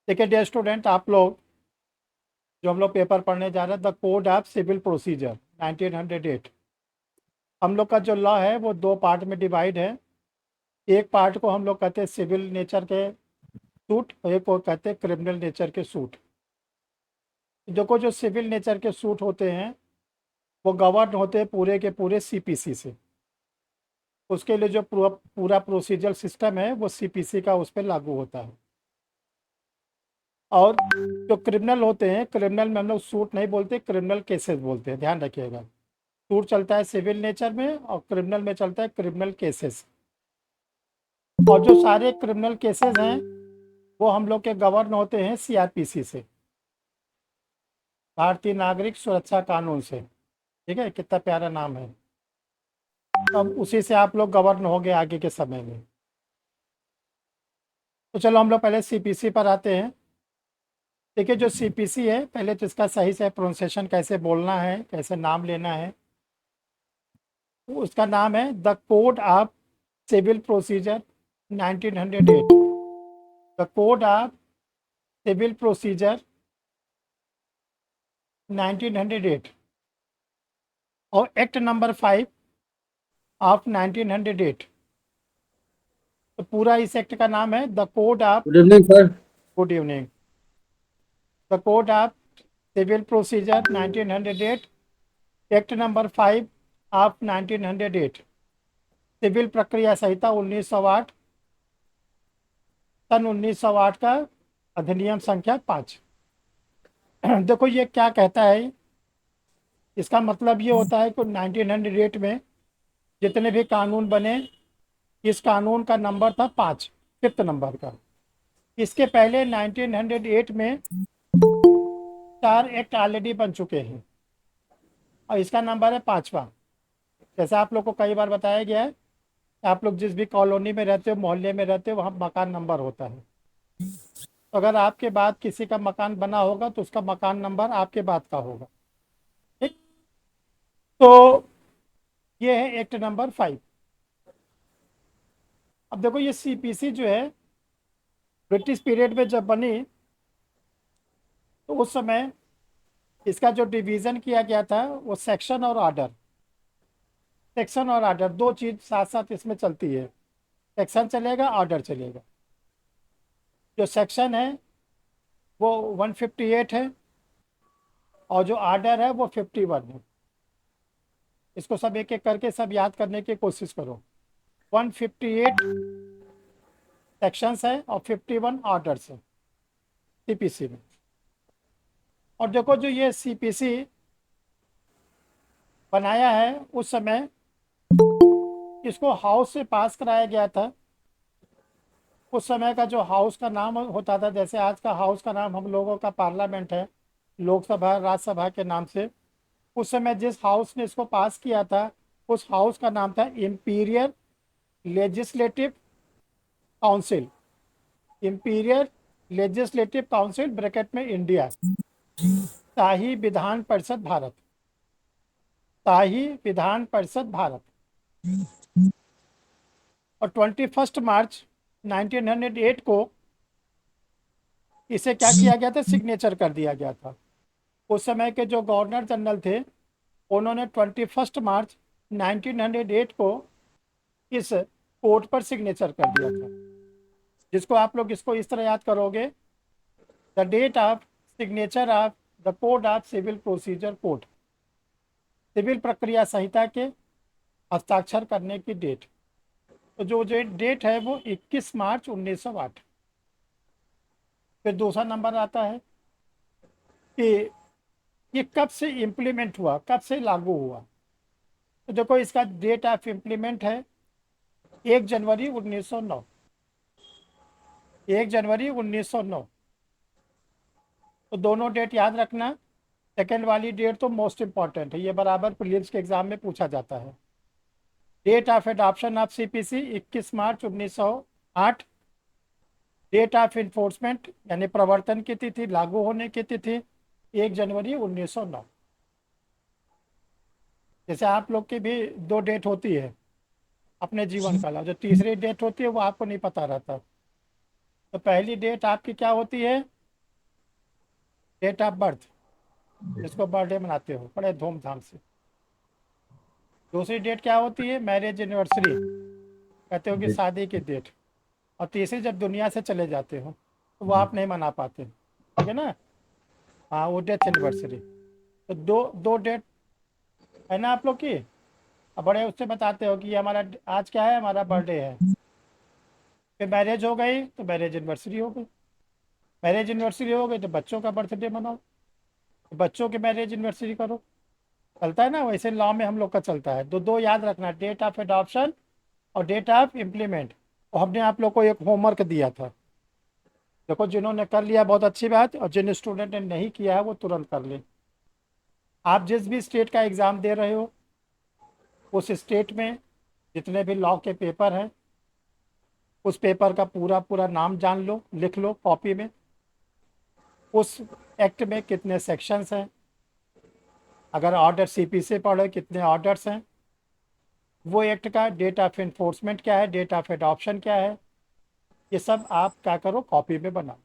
देखिए dear student, आप लोग जो हम लोग पेपर पढ़ने जा रहे हैं, the code of civil procedure 1908। हम लोग का जो लॉ है वो दो पार्ट में डिवाइड है। एक पार्ट को हम लोग कहते हैं सिविल नेचर के सूट और एक को कहते हैं क्रिमिनल नेचर के सूट। देखो, जो सिविल नेचर के सूट होते हैं वो गवर्न होते हैं पूरे के पूरे सीपीसी से। उसके लिए जो पूरा पूरा प्रोसीजर सिस्टम है वो सीपीसी का उस पर लागू होता है। और जो क्रिमिनल होते हैं, क्रिमिनल में हम लोग सूट नहीं बोलते, क्रिमिनल केसेस बोलते हैं, ध्यान रखिएगा। सूट चलता है सिविल नेचर में और क्रिमिनल में चलता है क्रिमिनल केसेस। और जो सारे क्रिमिनल केसेस हैं वो हम लोग के गवर्न होते हैं सीआरपीसी से, भारतीय नागरिक सुरक्षा कानून से। ठीक है, कितना प्यारा नाम है। अब उसी से आप लोग गवर्न हो गए आगे के समय में। तो चलो हम लोग पहले सीपीसी पर आते हैं। देखिए, जो सीपीसी है, पहले तो इसका सही से प्रोनाउंसिएशन कैसे बोलना है, कैसे नाम लेना है। तो उसका नाम है the code of civil procedure 1908। The code of civil procedure 1908 और एक्ट नंबर 5 ऑफ 1908। तो पूरा इस एक्ट का नाम है the code of, good evening sir. Good evening, the code of civil procedure 1908, act number 5 of 1908, सिविल प्रक्रिया संहिता 1908, सन 1908 का अधिनियम संख्या 5। देखो ये क्या कहता है, इसका मतलब ये होता है कि 1908 में जितने भी कानून बने, इस कानून का नंबर था 5, 5th नंबर का। इसके पहले 1908 में 4 एक्ट ऑलरेडी बन चुके हैं और इसका नंबर है 5वां। जैसे आप लोग को कई बार बताया गया है, आप लोग जिस भी कॉलोनी में रहते हो, मोहल्ले में रहते हो, वहाँ मकान नंबर होता है। तो अगर आपके बाद किसी का मकान बना होगा तो उसका मकान नंबर आपके बाद का होगा। ठीक। तो ये है एक्ट नंबर 5। अब देखो, ये सीपीसी जो है ब्रिटिश पीरियड में जब बनी तो उस समय इसका जो डिवीज़न किया गया था वो सेक्शन और ऑर्डर, सेक्शन और ऑर्डर दो चीज़ साथ साथ इसमें चलती है। सेक्शन चलेगा, ऑर्डर चलेगा। जो सेक्शन है वो 158 है और जो ऑर्डर है वो 51 है। इसको सब एक एक करके सब याद करने की कोशिश करो। 158 सेक्शंस है और 51 ऑर्डर्स है सीपीसी में। और देखो, जो ये सीपीसी बनाया है उस समय इसको हाउस से पास कराया गया था। उस समय का जो हाउस का नाम होता था, जैसे आज का हाउस का नाम हम लोगों का पार्लियामेंट है, लोकसभा राज्यसभा के नाम से। उस समय जिस हाउस ने इसको पास किया था उस हाउस का नाम था imperial legislative council. Imperial legislative council bracket में इंडिया, शाही विधान परिषद भारत, शाही विधान परिषद भारत। और 21 मार्च 1908 को इसे क्या किया गया था, सिग्नेचर कर दिया गया था। उस समय के जो गवर्नर जनरल थे उन्होंने 21 मार्च 1908 को इस कोड पर सिग्नेचर कर दिया था, जिसको आप लोग इसको इस तरह याद करोगे, the date of signature of the code of civil procedure code, civil प्रक्रिया संहिता के हस्ताक्षर करने की डेट। तो जो डेट है वो 21 मार्च 1908। फिर दूसरा नंबर आता है कि ये कब से इम्प्लीमेंट हुआ, कब से लागू हुआ। तो देखो, इसका डेट ऑफ इम्प्लीमेंट है 1 जनवरी 1909, 1 जनवरी 1909। तो दोनों डेट याद रखना। सेकेंड वाली डेट तो मोस्ट इंपॉर्टेंट है, ये बराबर प्रीलिम्स के एग्जाम में पूछा जाता है। Date of adoption of CPC 21 March 1908। Date of enforcement यानी प्रवर्तन की तिथि, लागू होने की तिथि 1 जनवरी 1909। जैसे आप लोग की भी 2 डेट होती है अपने जीवन काल, जो तीसरी डेट होती है वो आपको नहीं पता रहता। तो पहली डेट आपकी क्या होती है, डेट ऑफ बर्थ, जिसको बर्थडे मनाते हो बड़े धूमधाम से। दूसरी डेट क्या होती है? मैरिज एनिवर्सरी, कहते हो कि जी। शादी की डेट। और तीसरी जब दुनिया से चले जाते हो तो वो आप नहीं मना पाते, ठीक है ना? हाँ, वो डेथ एनिवर्सरी। तो दो दो डेट है ना आप लोग की। अब बड़े उससे बताते हो कि ये हमारा आज क्या है, हमारा बर्थडे है। फिर मैरिज हो गई तो मैरिज एनिवर्सरी हो गई। मैरिज एनिवर्सरी हो गई तो बच्चों का बर्थडे मनाओ, तो बच्चों की मैरिज एनिवर्सरी करो। चलता है ना, वैसे लॉ में हम लोग का चलता है। दो दो याद रखना, डेट ऑफ एडॉप्शन और डेट ऑफ इम्प्लीमेंट। और हमने आप लोग को एक होमवर्क दिया था, देखो जिन्होंने कर लिया बहुत अच्छी बात, और जिन स्टूडेंट ने नहीं किया है वो तुरंत कर ले। आप जिस भी स्टेट का एग्ज़ाम दे रहे हो, उस स्टेट में जितने भी लॉ के पेपर हैं, उस पेपर का पूरा पूरा नाम जान लो, लिख लो कॉपी में। उस एक्ट में कितने सेक्शंस हैं, अगर ऑर्डर सीपीसी पढ़ो कितने ऑर्डर्स हैं, वो एक्ट का डेट ऑफ इन्फोर्समेंट क्या है, डेट ऑफ एडॉप्शन क्या है, ये सब आप क्या करो, कॉपी में बनाओ।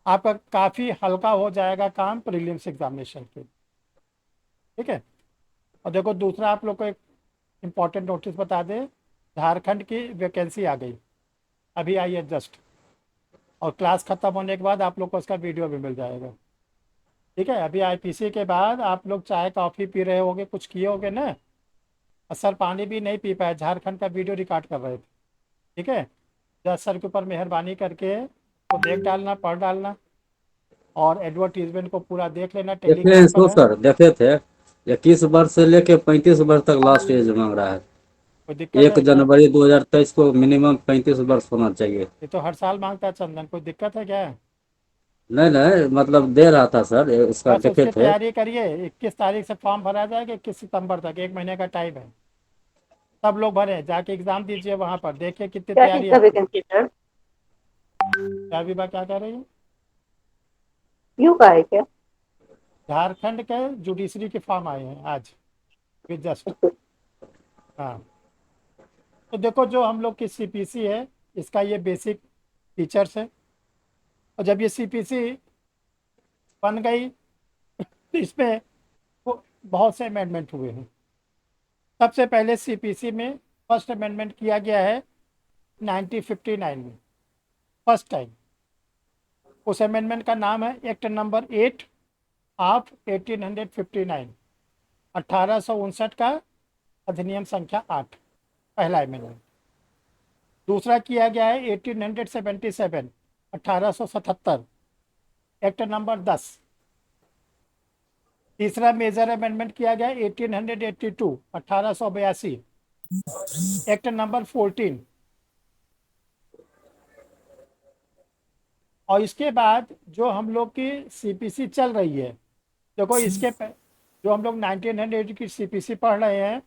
आपका काफ़ी हल्का हो जाएगा काम प्रीलिम्स एग्जामिनेशन के, ठीक है? और देखो दूसरा आप लोग को एक इम्पॉर्टेंट नोटिस बता दें, झारखंड की वैकेंसी आ गई, अभी आई है जस्ट। और क्लास ख़त्म होने के बाद आप लोग को उसका वीडियो भी मिल जाएगा, ठीक है? अभी आईपीसी के बाद आप लोग चाय कॉफ़ी पी रहे होगे, कुछ किए होगे ना, और सर पानी भी नहीं पी पाए, झारखंड का वीडियो रिकॉर्ड कर रहे थे, ठीक है? जज सर के ऊपर मेहरबानी करके तो देख डालना, पढ़ डालना, और एडवर्टीजमेंट को पूरा देख लेना, देखे हैं टेलीग्राम पर इसको है। सर, देखे थे। 21 वर्ष से लेके 35 वर्ष तक लास्ट एज मांग रहा है। कोई दिक्कत एक है क्या? जनवरी 2023 को मिनिमम 35 वर्ष होना चाहिए। ये तो हर साल मांगता है चंदन, कोई दिक्कत है क्या? नहीं नहीं, मतलब दे रहा था सर, इसका बस देखे उसकी थे। तैयारी करिए, 21 तारीख से फॉर्म भरा जाएगा, 21 सितंबर तक, एक महीने का टाइम है। सब लोग भरे, जाके एग्जाम दीजिए, वहां पर देखिए कितनी क्या चीज तैयारी का आपकी। Vacancy sir? क्या विभाग क्या कह रही है? यू का है क्या? झारखंड के जुडिशरी के फॉर्म आए हैं आज, विद जस्ट। हाँ, तो देखो जो हम लोग की सीपीसी है, इसका ये बेसिक फीचर्स है। और जब ये सीपीसी बन गई तो इसमें बहुत से अमेंडमेंट हुए हैं। सबसे पहले सीपीसी में फर्स्ट अमेंडमेंट किया गया है 1959 में, फर्स्ट टाइम। उस अमेंडमेंट का नाम है एक्ट नंबर 8 ऑफ 1859, 1859 का अधिनियम संख्या 8, पहला अमेंडमेंट। दूसरा किया गया है 1877, 1877, एक्ट नंबर 10। तीसरा मेजर अमेंडमेंट किया गया 1882, 1882, एक्ट नंबर 14। और इसके बाद जो हम लोग की सीपीसी चल रही है, देखो जो हम लोग 1900 की सीपीसी पढ़ रहे हैं,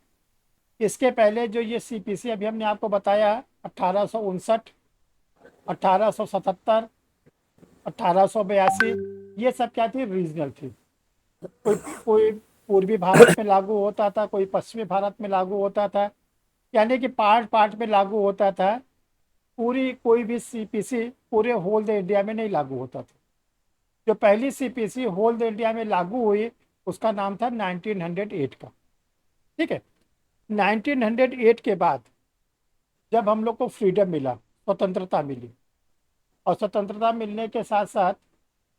इसके पहले जो ये सीपीसी अभी हमने आपको बताया, 1859, 1877, 1882, ये सब क्या थी, रीजनल थी। कोई कोई पूर्वी भारत में लागू होता था, कोई पश्चिमी भारत में लागू होता था, यानी कि पार्ट पार्ट में लागू होता था। पूरी कोई भी सीपीसी पूरे होल द इंडिया में नहीं लागू होता था। जो पहली सीपीसी होल द इंडिया में लागू हुई, उसका नाम था 1908 का, ठीक है? 1908 के बाद जब हम लोग को फ्रीडम मिला, स्वतंत्रता मिली, और स्वतंत्रता मिलने के साथ साथ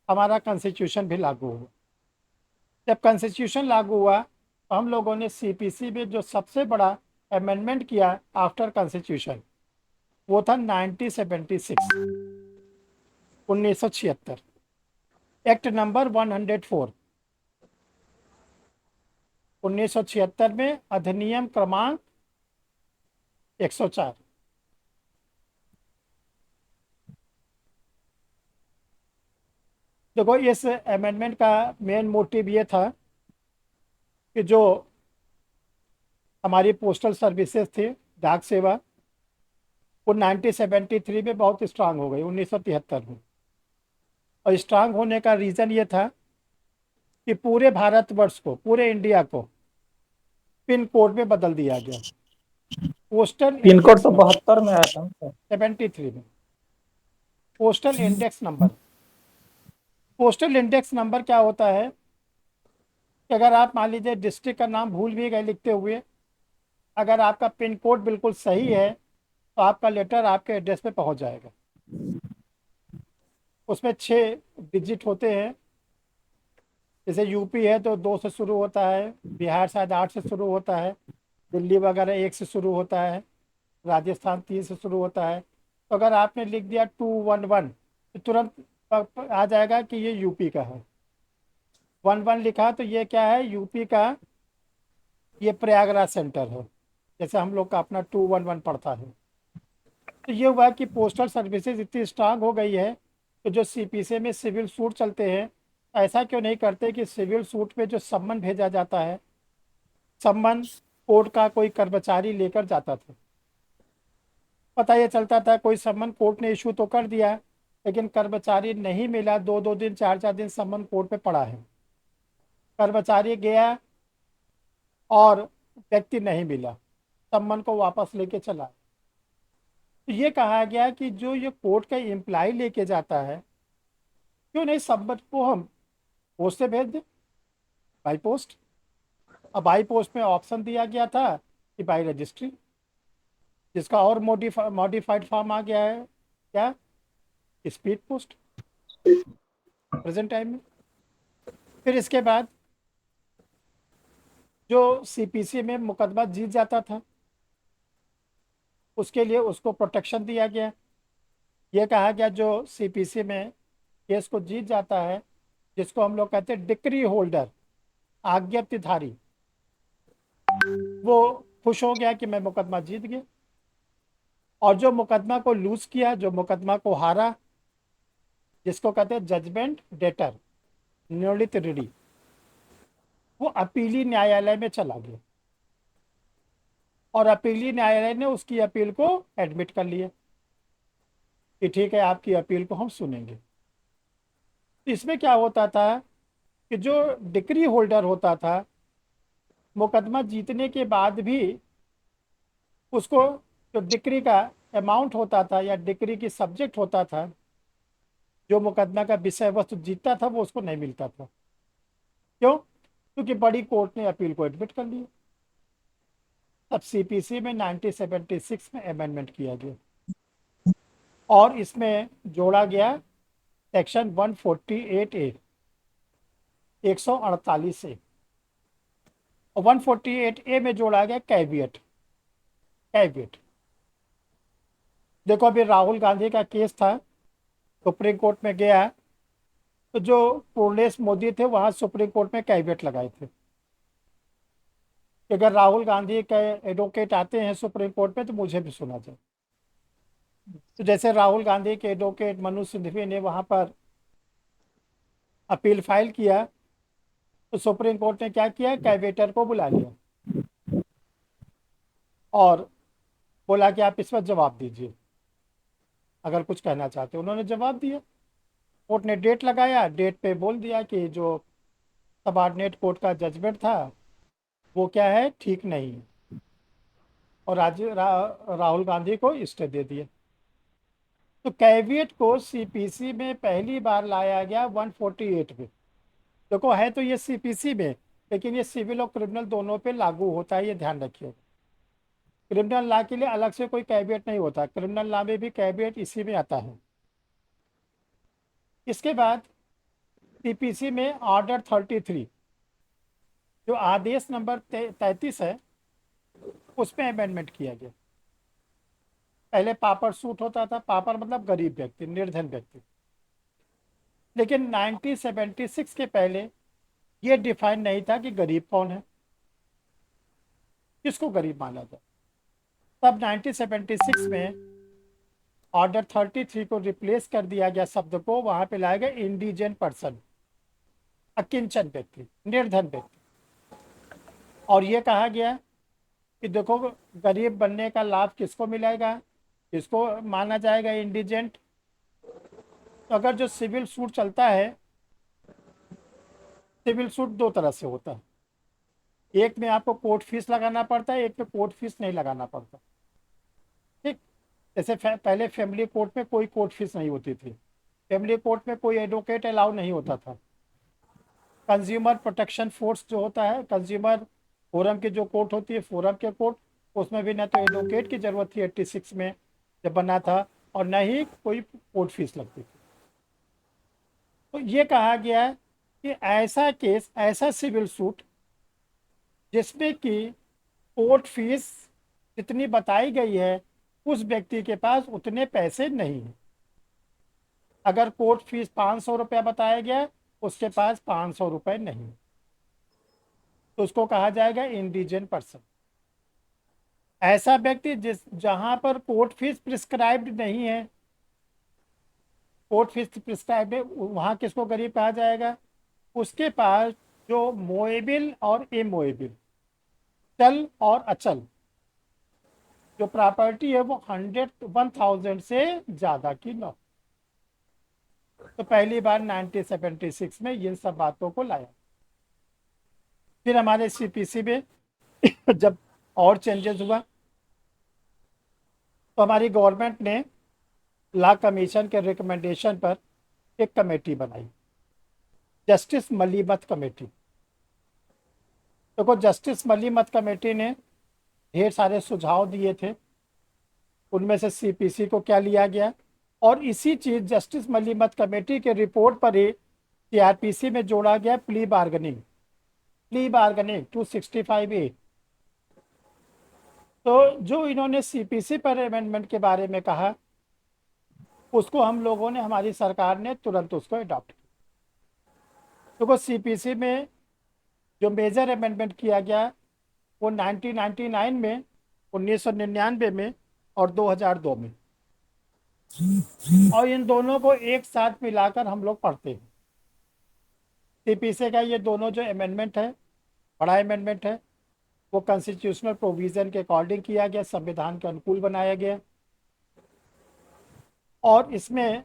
हमारा कॉन्स्टिट्यूशन भी लागू हुआ। जब कॉन्स्टिट्यूशन लागू हुआ तो हम लोगों ने सीपीसी में जो सबसे बड़ा अमेंडमेंट किया आफ्टर कॉन्स्टिट्यूशन, वो था 1976, 1976, एक्ट नंबर 104। 1976 में अधिनियम क्रमांक 104। देखो इस अमेंडमेंट का मेन मोटिव ये था कि जो हमारी पोस्टल सर्विसेज थी, डाक सेवा, वो 1973 में बहुत स्ट्रांग हो गई, 1973 में। और स्ट्रांग होने का रीज़न ये था कि पूरे भारतवर्ष को, पूरे इंडिया को पिन कोड में बदल दिया गया, पोस्टल पिन कोड इंडेक्स तो नंबर। 72 में आया था ना सर। 73 में postal index number, postal index number क्या होता है कि अगर आप मान लीजिए डिस्ट्रिक्ट का नाम भूल भी गए लिखते हुए, अगर आपका पिन कोड बिल्कुल सही है तो आपका लेटर आपके एड्रेस पे पहुंच जाएगा। उसमें 6 डिजिट होते हैं। जैसे यूपी है तो 2 से शुरू होता है, बिहार शायद 8 से शुरू होता है, दिल्ली वगैरह 1 से शुरू होता है, राजस्थान 3 से शुरू होता है। तो अगर आपने लिख दिया 211 तो तुरंत आ जाएगा कि ये यूपी का है। 11 लिखा तो ये क्या है, यूपी का, ये प्रयागराज सेंटर है, जैसे हम लोग का अपना 211 पड़ता है। तो ये हुआ कि पोस्टल सर्विसेज इतनी स्ट्रांग हो गई है कि जो सीपीसी में सिविल सूट चलते हैं, ऐसा क्यों नहीं करते कि सिविल सूट पे जो सम्मन भेजा जाता है, सम्मन कोर्ट का कोई कर्मचारी लेकर जाता था। पता ये चलता था कोई सम्मन कोर्ट ने इशू तो कर दिया, लेकिन कर्मचारी नहीं मिला, 2-2 दिन 4-4 दिन सम्मन कोर्ट पे पड़ा है। कर्मचारी गया और व्यक्ति नहीं मिला, सम्मन को वापस लेके चला। तो ये कहा गया कि जो ये कोर्ट का एम्प्लाई लेके जाता है, क्यों नहीं सम्मन को हम पोस्ट से भेज दें, बाई पोस्ट। अब बाई पोस्ट में ऑप्शन दिया गया था कि बाई रजिस्ट्री, जिसका और मॉडिफाइड फॉर्म आ गया है क्या, स्पीड पोस्ट प्रेजेंट टाइम में। फिर इसके बाद जो सीपीसी में मुकदमा जीत जाता था उसके लिए उसको प्रोटेक्शन दिया गया। ये कहा गया जो सीपीसी में केस को जीत जाता है, जिसको हम लोग कहते हैं डिक्री होल्डर, आज्ञप्तिधारी, वो खुश हो गया कि मैं मुकदमा जीत गया। और जो मुकदमा को लूज किया, जो मुकदमा को हारा, जिसको कहते हैं जजमेंट डेटर, नियोलित ऋणी, वो अपीली न्यायालय में चला गया और अपीली न्यायालय ने उसकी अपील को एडमिट कर लिया कि ठीक है, आपकी अपील को हम सुनेंगे। इसमें क्या होता था कि जो डिक्री होल्डर होता था, मुकदमा जीतने के बाद भी उसको जो डिक्री का अमाउंट होता था या डिक्री की सब्जेक्ट होता था, जो मुकदमा का विषय वस्तु जीतता था, वो उसको नहीं मिलता था। क्यों? क्योंकि बड़ी कोर्ट ने अपील को एडमिट कर लिया। तब सीपीसी में 1976 में अमेंडमेंट किया गया और इसमें जोड़ा गया सेक्शन 148A, 148A, और 148A में जोड़ा गया कैविएट। कैविएट देखो, अभी राहुल गांधी का केस था, सुप्रीम कोर्ट में गया, तो जो पूर्णेश मोदी थे वहां सुप्रीम कोर्ट में कैविएट लगाए थे कि अगर राहुल गांधी के एडवोकेट आते हैं सुप्रीम कोर्ट में तो मुझे भी सुना जाए। तो जैसे राहुल गांधी के एडवोकेट मनु सिंघवी ने वहां पर अपील फाइल किया, तो सुप्रीम कोर्ट ने क्या किया, कैविएटर को बुला लिया और बोला कि आप इस पर जवाब दीजिए, अगर कुछ कहना चाहते हो। उन्होंने जवाब दिया, कोर्ट ने डेट लगाया, डेट पे बोल दिया कि जो सबऑर्डिनेट कोर्ट का जजमेंट था वो क्या है, ठीक नहीं है, और राहुल गांधी को स्टे दे दिया। तो कैविएट को सीपीसी में पहली बार लाया गया 148 में। देखो, है तो ये सीपीसी में, लेकिन ये सिविल और क्रिमिनल दोनों पे लागू होता है, ये ध्यान रखिए। क्रिमिनल लॉ के लिए अलग से कोई कैविएट नहीं होता, क्रिमिनल लॉ में भी कैविएट इसी में आता है। इसके बाद सीपीसी में ऑर्डर 33, जो आदेश नंबर 33 है, उसमें अमेंडमेंट किया गया। पहले पापर सूट होता था, पापर मतलब गरीब व्यक्ति, निर्धन व्यक्ति, लेकिन 1976 के पहले ये डिफाइन नहीं था कि गरीब कौन है, किसको गरीब माना जाए। तब 1976 में ऑर्डर 33 को रिप्लेस कर दिया गया, शब्द को वहां पे लाया गया इंडिजेंट पर्सन, अकिंचन व्यक्ति, निर्धन व्यक्ति। और ये कहा गया कि देखो, गरीब बनने का लाभ किसको मिलेगा, किसको माना जाएगा इंडिजेंट। तो अगर जो सिविल सूट चलता है, सिविल सूट 2 तरह से होता है, एक में आपको कोर्ट फीस लगाना पड़ता है, एक में कोर्ट फीस नहीं लगाना पड़ता। ठीक, जैसे पहले फैमिली कोर्ट में कोई कोर्ट फीस नहीं होती थी, फैमिली कोर्ट में कोई एडवोकेट अलाउ नहीं होता था। कंज्यूमर प्रोटेक्शन फोर्स जो होता है, कंज्यूमर फोरम की जो कोर्ट होती है, फोरम के कोर्ट, उसमें भी ना तो एडवोकेट की ज़रूरत थी 86 में जब बना था, और न ही कोई कोर्ट फीस लगती थी। तो ये कहा गया है कि ऐसा केस, ऐसा सिविल सूट जिसमें कि कोर्ट फीस जितनी बताई गई है उस व्यक्ति के पास उतने पैसे नहीं हैं। अगर कोर्ट फीस 500 रुपया बताया गया, उसके पास 500 रुपये नहीं, तो उसको कहा जाएगा इंडिजेंट पर्सन। ऐसा व्यक्ति जहां पर कोर्ट फीस प्रिस्क्राइब्ड नहीं है, कोर्ट फीस प्रिस्क्राइब्ड है, वहां किसको गरीब कहा जाएगा? उसके पास जो मोएबिल और इमोएबिल, चल और अचल जो प्रॉपर्टी है, वो 100,000 से ज़्यादा की न हो। तो पहली बार 1976 में इन सब बातों को लाया। फिर हमारे सीपीसी में जब और चेंजेस हुआ, तो हमारी गवर्नमेंट ने लॉ कमीशन के रिकमेंडेशन पर एक कमेटी बनाई, जस्टिस मलीमत कमेटी। देखो, जस्टिस मलीमत कमेटी ने ढेर सारे सुझाव दिए थे, उनमें से सीपीसी को क्या लिया गया, और इसी चीज जस्टिस मलीमत कमेटी के रिपोर्ट पर ही सीआरपीसी में जोड़ा गया plea bargaining. Plea bargaining 265A। तो जो इन्होंने सीपीसी पर अमेंडमेंट के बारे में कहा, उसको हम लोगों ने, हमारी सरकार ने तुरंत उसको अडॉप्ट किया। तो सीपीसी में जो मेजर अमेंडमेंट किया गया वो 1999 में, 1999 में और 2002 में, और इन दोनों को एक साथ मिलाकर हम लोग पढ़ते हैं। सीपीसी का ये दोनों जो अमेंडमेंट है, बड़ा अमेंडमेंट है, वो कॉन्स्टिट्यूशनल प्रोविजन के अकॉर्डिंग किया गया, संविधान के अनुकूल बनाया गया, और इसमें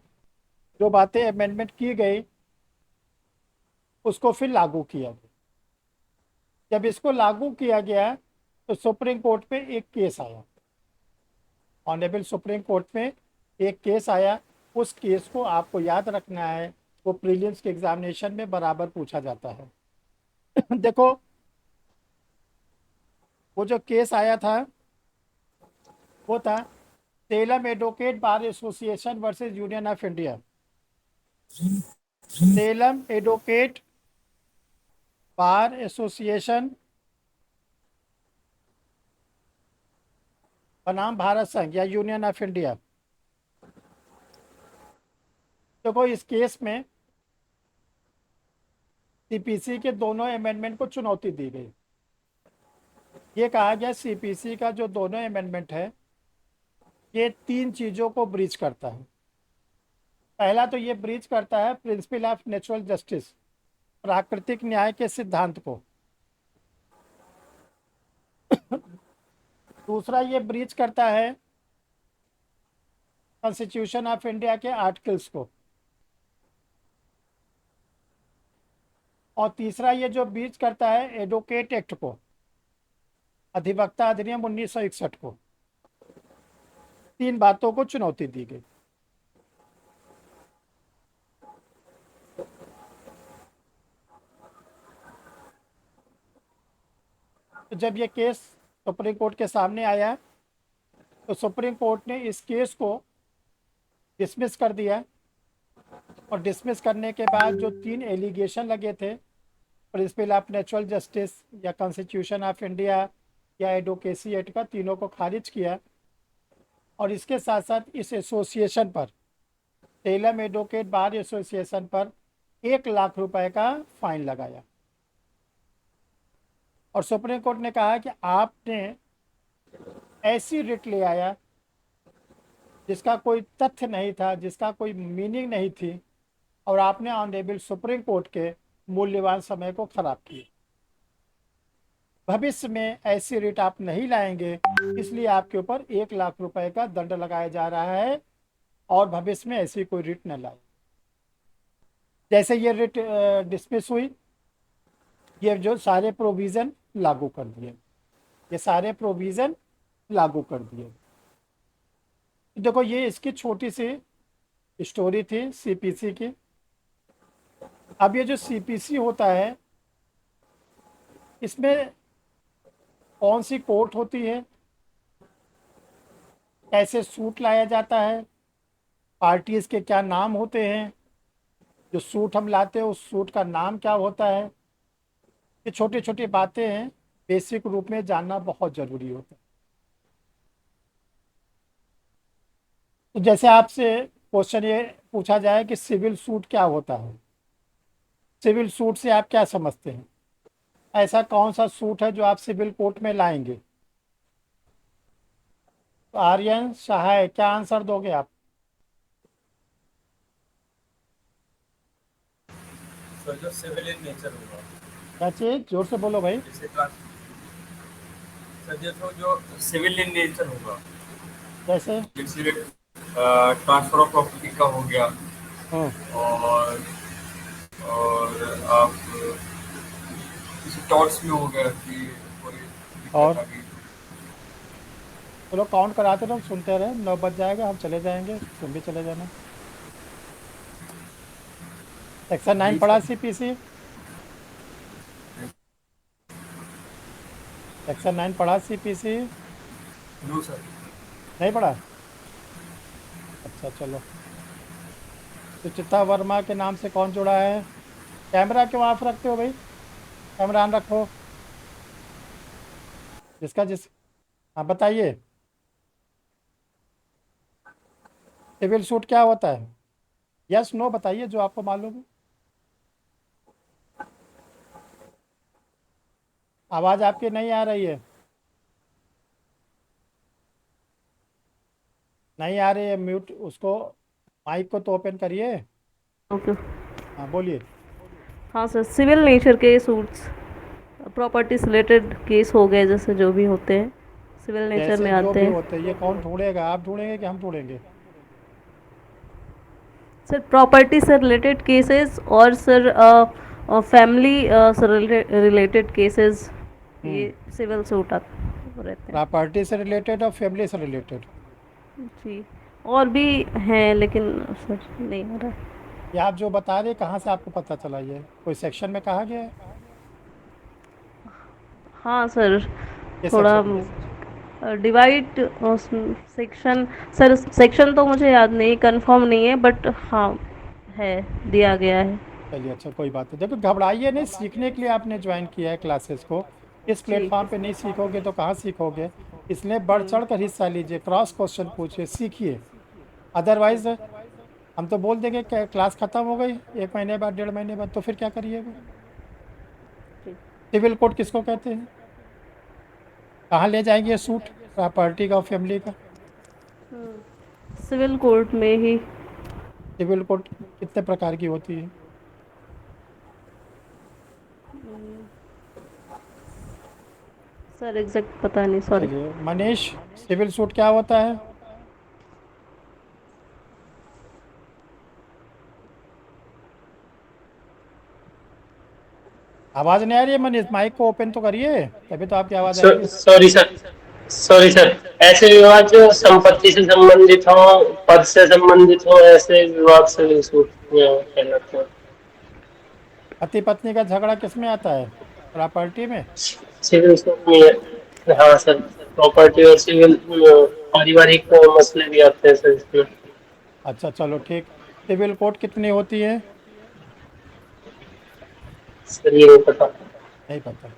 जो बातें अमेंडमेंट की गई उसको फिर लागू किया गया। जब इसको लागू किया गया तो सुप्रीम कोर्ट में एक केस आया, ऑनरेबल सुप्रीम कोर्ट में एक केस आया। उस केस को आपको याद रखना है, वो प्रीलिम्स के एग्जामिनेशन में बराबर पूछा जाता है। देखो, वो जो केस आया था वो था Salem advocate bar association versus union of India. Salem advocate bar association बनाम भारत संघ या यूनियन ऑफ इंडिया। देखो, इस केस में सीपीसी के दोनों अमेंडमेंट को चुनौती दी गई। ये कहा गया सीपीसी का जो दोनों अमेंडमेंट है, ये 3 चीज़ों को ब्रीच करता है। पहला तो ये ब्रीच करता है प्रिंसिपल ऑफ नेचुरल जस्टिस, प्राकृतिक न्याय के सिद्धांत को। दूसरा, ये ब्रीच करता है कॉन्स्टिट्यूशन ऑफ इंडिया के आर्टिकल्स को। और तीसरा, ये जो ब्रीच करता है एडवोकेट एक्ट को, अधिवक्ता अधिनियम 1961 को। 3 बातों को चुनौती दी गई। तो जब ये केस सुप्रीम कोर्ट के सामने आया तो सुप्रीम कोर्ट ने इस केस को डिसमिस कर दिया, और डिसमिस करने के बाद जो 3 एलिगेशन लगे थे, प्रिंसिपल ऑफ नेचुरल जस्टिस या कॉन्स्टिट्यूशन ऑफ इंडिया या एडवोकेसी एक्ट का, तीनों को खारिज किया। और इसके साथ साथ इस एसोसिएशन पर, सेलम एडवोकेट बार एसोसिएशन पर 1 लाख रुपए का फाइन लगाया। और सुप्रीम कोर्ट ने कहा कि आपने ऐसी रिट ले आया जिसका कोई तथ्य नहीं था, जिसका कोई मीनिंग नहीं थी, और आपने ऑनरेबल सुप्रीम कोर्ट के मूल्यवान समय को खराब किया। भविष्य में ऐसी रिट आप नहीं लाएंगे, इसलिए आपके ऊपर 1 लाख रुपए का दंड लगाया जा रहा है, और भविष्य में ऐसी कोई रिट न लाए। जैसे ये रिट डिसमिस हुई, ये जो सारे प्रोविज़न लागू कर दिए, ये सारे प्रोविज़न लागू कर दिए। देखो, ये इसकी छोटी सी स्टोरी थी सीपीसी की। अब ये जो सीपीसी होता है, इसमें कौन सी कोर्ट होती है, कैसे सूट लाया जाता है, पार्टीज के क्या नाम होते हैं, जो सूट हम लाते हैं उस सूट का नाम क्या होता है, ये छोटी छोटी बातें हैं, बेसिक रूप में जानना बहुत ज़रूरी होता है। तो जैसे आपसे क्वेश्चन ये पूछा जाए कि सिविल सूट क्या होता है, सिविल सूट से आप क्या समझते हैं, ऐसा कौन सा सूट है जो आप सिविल कोर्ट में लाएंगे। तो आर्यन सहाय क्या आंसर दोगे आप। सर जो सिविल इन नेचर होगा, क्या चीज, जोर से बोलो भाई। जैसे सर जो सिविल इन नेचर होगा, जैसे जैसे ट्रांसफर ऑफ प्रॉपर्टी का हो गया, हम्म, और आप किसी टॉर्च में हो गया कि कोई दिक्कत और आ गई। चलो काउंट कराते रहो, सुनते रहे, 9 बज जाएगा, हम चले जाएंगे, तुम भी चले जाना। सेक्शन 9 जी पढ़ा सर। सीपीसी, सेक्शन 9 पढ़ा सीपीसी। No sir. नहीं पढ़ा। अच्छा चलो। सुचिता वर्मा के नाम से कौन जुड़ा है। कैमरा क्यों ऑफ रखते हो भाई, कैमरा ऑन रखो। जिसका जिस, हाँ बताइए, सिविल सूट क्या होता है, यस नो बताइए जो आपको मालूम है। आवाज़ आपकी नहीं आ रही है, नहीं आ रही है, म्यूट उसको, माइक को तो ओपन करिए। ओके। हाँ बोलिए। हाँ सर, सिविल नेचर के सूट्स प्रॉपर्टी से रिलेटेड केस हो गए, जैसे जो भी होते हैं सिविल नेचर जैसे में जो आते भी हैं। होते हैं, ये कौन ढूंढेगा, आप ढूंढेंगे कि हम ढूंढेंगे। सर प्रॉपर्टी से रिलेटेड केसेस और सर फैमिली से रिलेटेड केसेस, हम्म, ये सिविल सूट रहते हैं। प्रॉपर्टी से रिलेटेड और फैमिली से रिलेटेड। जी, और भी हैं लेकिन सर नहीं आ रहा है। ये आप जो बता रहे हैं, कहाँ से आपको पता चला, ये कोई सेक्शन में कहा गया है, हाँ सर, किस थोड़ा सेक्शन में। डिवाइड सेक्शन, सर सेक्शन तो मुझे याद नहीं, कंफर्म नहीं है, बट हाँ है, दिया गया है। चलिए अच्छा कोई बात नहीं, देखो घबराइए नहीं, सीखने के लिए आपने ज्वाइन किया है क्लासेस को, इस जी। प्लेटफॉर्म पे नहीं सीखोगे तो कहाँ सीखोगे। इसलिए बढ़ चढ़ कर हिस्सा लीजिए, क्रॉस क्वेश्चन पूछिए, सीखिए। अदरवाइज हम तो बोल देंगे कि क्लास खत्म हो गई 1 महीने बाद, 1.5 महीने बाद, तो फिर क्या करिएगा। सिविल कोड किसको कहते हैं, कहाँ ले जाएंगे सूट, प्रॉपर्टी का और फैमिली का। सिविल कोर्ट में ही। सिविल कोड कितने प्रकार की होती है। सर एग्जैक्ट पता नहीं, सॉरी। चलिए मनीष, सिविल सूट क्या होता है। आवाज़ नहीं आ रही है मनीष, माइक को ओपन तो करिए, तभी तो आपकी आवाज़ आएगी। Sorry sir, sorry sir. ऐसे विवाद जो संपत्ति से संबंधित हो, पद से संबंधित हो, ऐसे विवाद से सूट कहलाते हैं। पति पत्नी का झगड़ा किस में आता है, प्रॉपर्टी में। सिविल सूट में, हाँ सर, प्रॉपर्टी और सिविल पारिवारिक मसले भी आते हैं सर इसमें। अच्छा चलो ठीक। सिविल कोड कितनी होती है। सर ये नहीं पता। नहीं पता।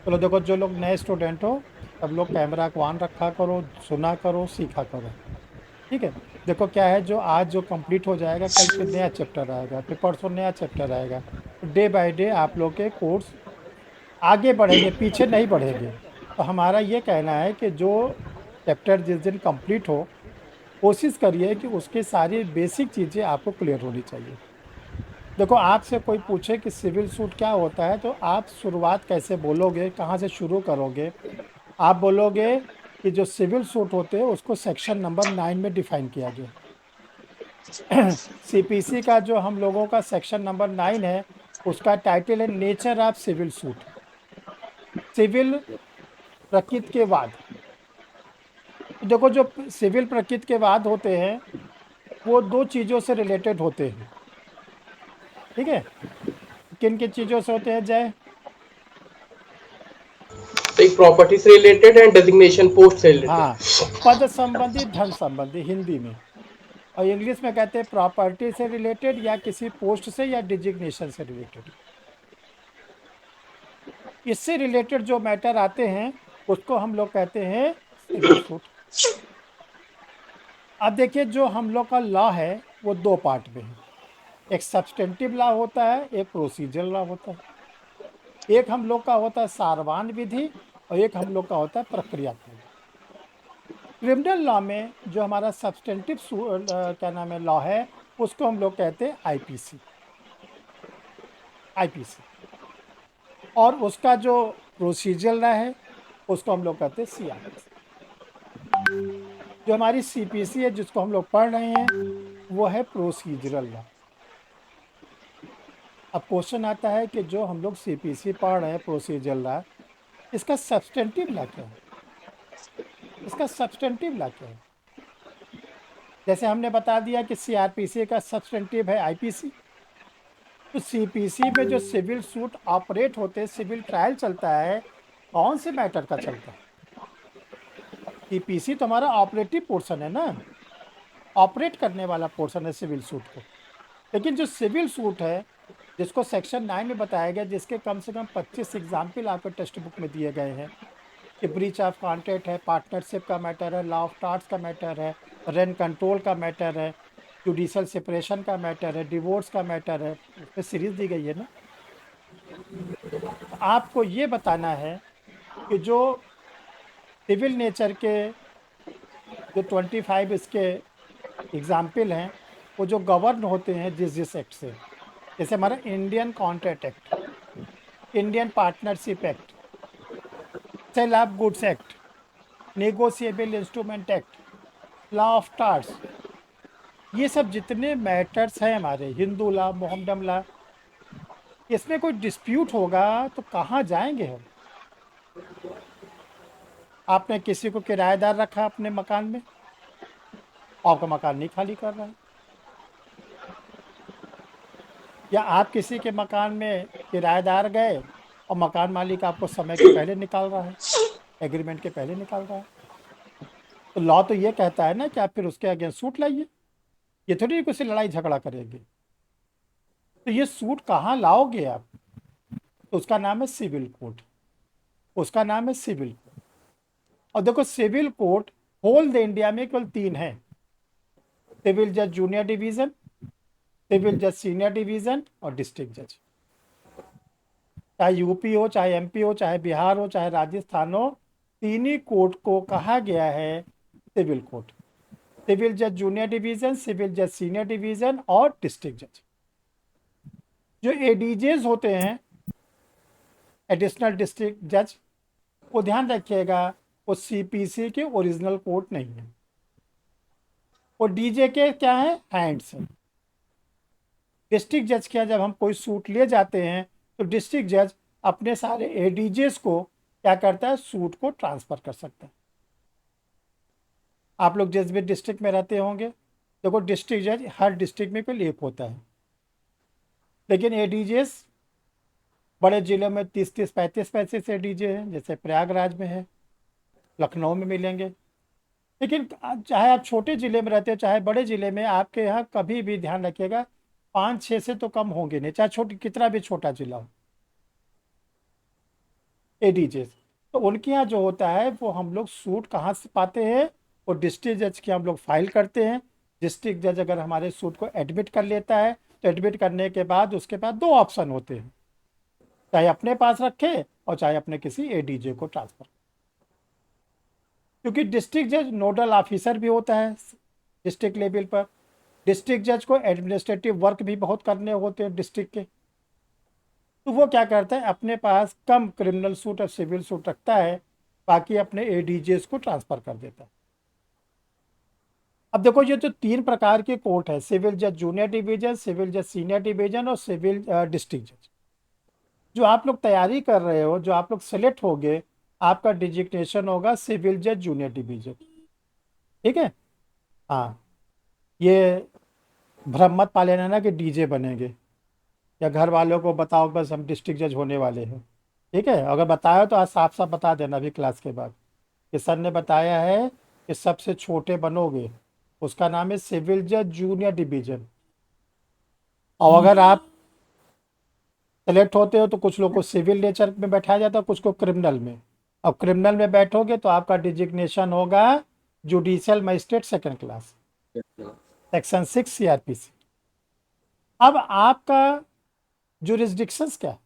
चलो देखो, जो लोग नए स्टूडेंट हो, सब लोग कैमरा को ऑन रखा करो, सुना करो, सीखा करो, ठीक है। देखो क्या है, जो आज जो कंप्लीट हो जाएगा, कल फिर नया चैप्टर आएगा, फिर परसों नया चैप्टर आएगा, तो डे बाय डे आप लोग के कोर्स आगे बढ़ेंगे, पीछे नहीं बढ़ेंगे। तो हमारा ये कहना है कि जो चैप्टर जिस दिन कंप्लीट हो, कोशिश करिए कि उसकी सारी बेसिक चीज़ें आपको क्लियर होनी चाहिए। देखो आपसे कोई पूछे कि सिविल सूट क्या होता है, तो आप शुरुआत कैसे बोलोगे, कहाँ से शुरू करोगे। आप बोलोगे कि जो सिविल सूट होते हैं उसको सेक्शन नंबर 9 में डिफाइन किया गया। सीपीसी का जो हम लोगों का सेक्शन नंबर 9 है, उसका टाइटल है nature of civil suit, civil प्रकृति के वाद। तो देखो जो सिविल प्रकृति के वाद होते हैं, वो दो चीज़ों से रिलेटेड होते हैं। ठीक है, किन किन चीज़ों से होते हैं जय? एक प्रॉपर्टी से रिलेटेड एंड डेजिग्नेशन पोस्ट से रिलेटेड। हाँ, पद संबंधी, धन संबंधी हिंदी में, और इंग्लिश में कहते हैं प्रॉपर्टी से रिलेटेड या किसी पोस्ट से या डिजिग्नेशन से रिलेटेड। इससे रिलेटेड जो मैटर आते हैं उसको हम लोग कहते हैं सिविल सूट। अब देखिए, जो हम लोग का लॉ है वो दो पार्ट में है, एक सब्सटेंटिव लॉ होता है, एक प्रोसीजरल लॉ होता है। एक हम लोग का होता है सारवान विधि और एक हम लोग का होता है प्रक्रियात्मक। क्रिमिनल लॉ में जो हमारा सब्सटेंटिव क्या नाम है लॉ है, उसको हम लोग कहते हैं आईपीसी। और उसका जो प्रोसीजरल लॉ है उसको हम लोग कहते हैं सीआरपीसी। जो हमारी सीपीसी है जिसको हम लोग पढ़ रहे हैं वो है प्रोसीजरल लॉ। अब क्वेश्चन आता है कि जो हम लोग सीपीसी पढ़ रहे हैं प्रोसीजरल लॉ, इसका सब्सटेंटिव लॉ क्या है? इसका सब्सटेंटिव लॉ क्या है? जैसे हमने बता दिया कि सीआरपीसी का सब्सटेंटिव है आईपीसी, तो सीपीसी में जो सिविल सूट ऑपरेट होते हैं, सिविल ट्रायल चलता है, कौन से मैटर का चलता है? सीपीसी तो हमारा ऑपरेटिव पोर्शन है ना, ऑपरेट करने वाला पोर्शन है सिविल सूट को। लेकिन जो सिविल सूट है जिसको सेक्शन 9 में बताया गया, जिसके कम से कम 25 एग्जाम्पल आपके टेक्स्ट बुक में दिए गए हैं कि ब्रीच ऑफ कॉन्ट्रैक्ट है, पार्टनरशिप का मैटर है, लॉ ऑफ टार्ट्स का मैटर है, रेंट कंट्रोल का मैटर है, जुडिशल सेपरेशन का मैटर है, डिवोर्स का मैटर है, उसमें सीरीज दी गई है ना। आपको ये बताना है कि जो सिविल नेचर के जो 25 इसके एग्जाम्पल हैं वो जो गवर्न होते हैं जिस एक्ट से, जैसे हमारा Indian contract act, Indian partnership act, sale of goods act, negotiable instrument act, law of torts, ये सब जितने मैटर्स हैं हमारे, हिंदू लॉ, मोहम्मदन लॉ, इसमें कोई डिस्प्यूट होगा तो कहाँ जाएंगे हम? आपने किसी को किराएदार रखा अपने मकान में, आपका मकान नहीं खाली कर रहा है, या आप किसी के मकान में किराएदार गए और मकान मालिक आपको समय के पहले निकाल रहा है, एग्रीमेंट के पहले निकाल रहा है, तो लॉ तो ये कहता है ना कि आप फिर उसके अगेंस्ट सूट लाइए, ये थोड़ी किसी लड़ाई झगड़ा करेंगे। तो ये सूट कहाँ लाओगे आप? तो उसका नाम है सिविल कोर्ट, उसका नाम है सिविल कोर्ट। और देखो, civil court whole the India में केवल 3 है, सिविल जज जूनियर डिवीजन, सिविल जज सीनियर डिवीजन और डिस्ट्रिक्ट जज। चाहे यूपी हो, चाहे एमपी हो, चाहे बिहार हो, चाहे राजस्थान हो, तीन ही कोर्ट को कहा गया है सिविल कोर्ट। सिविल जज जूनियर डिवीजन, सिविल जज सीनियर डिवीजन और डिस्ट्रिक्ट जज। जो एडीजेस होते हैं, एडिशनल डिस्ट्रिक्ट जज, वो ध्यान रखिएगा वो सीपीसी के ओरिजिनल कोर्ट नहीं है, वो डीजे के क्या है, हैंड्स है। डिस्ट्रिक्ट जज क्या, जब हम कोई सूट ले जाते हैं तो डिस्ट्रिक्ट जज अपने सारे एडीजेस को क्या करता है, सूट को ट्रांसफर कर सकता है। आप लोग जिस भी डिस्ट्रिक्ट में रहते होंगे, देखो डिस्ट्रिक्ट जज हर डिस्ट्रिक्ट में कोई एक होता है, लेकिन एडीजेस बड़े जिलों में 30-30, 35-35 एडीजे हैं, जैसे प्रयागराज में है, लखनऊ में मिलेंगे। लेकिन चाहे आप छोटे ज़िले में रहते हो चाहे बड़े ज़िले में, आपके यहाँ कभी भी ध्यान रखिएगा 5-6 से तो कम होंगे नहीं, चाहे कितना भी छोटा जिला हो, एडीजेस। तो उनके यहाँ जो होता है वो हम लोग सूट कहाँ से पाते हैं, वो डिस्ट्रिक्ट जज के हम लोग फाइल करते हैं। डिस्ट्रिक्ट जज अगर हमारे सूट को एडमिट कर लेता है तो एडमिट करने के बाद उसके बाद 2 ऑप्शन होते हैं, चाहे अपने पास रखे और चाहे अपने किसी एडीजे को ट्रांसफर। क्योंकि डिस्ट्रिक्ट जज नोडल ऑफिसर भी होता है डिस्ट्रिक्ट लेवल पर, डिस्ट्रिक्ट जज को एडमिनिस्ट्रेटिव वर्क भी बहुत करने होते हैं डिस्ट्रिक्ट के, तो वो क्या करता है, अपने पास कम क्रिमिनल सूट और सिविल सूट रखता है, बाकी अपने एडीजेस को ट्रांसफ़र कर देता है। अब देखो, ये जो 3 प्रकार के कोर्ट है, सिविल जज जूनियर डिवीजन, सिविल जज सीनियर डिवीजन और सिविल डिस्ट्रिक्ट जज, जो आप लोग तैयारी कर रहे हो, जो आप लोग सेलेक्ट होगे, आपका डिजिग्नेशन होगा सिविल जज जूनियर डिवीजन। ठीक है, हाँ। ये भ्रम मत पा लेना ना कि डीजे बनेंगे, या घर वालों को बताओ बस हम डिस्ट्रिक्ट जज होने वाले हैं। ठीक है, अगर बताया तो आज साफ साफ बता देना अभी क्लास के बाद कि सर ने बताया है कि सबसे छोटे बनोगे, उसका नाम है सिविल जज जूनियर डिवीजन। और अगर आप सेलेक्ट होते हो तो कुछ लोग को सिविल नेचर में बैठाया जाता है, कुछ को क्रिमिनल में। अब क्रिमिनल में बैठोगे तो आपका डिजिग्नेशन होगा judicial magistrate second class, section 6 CrPC. अब आपका जुरिस्डिक्शंस क्या है?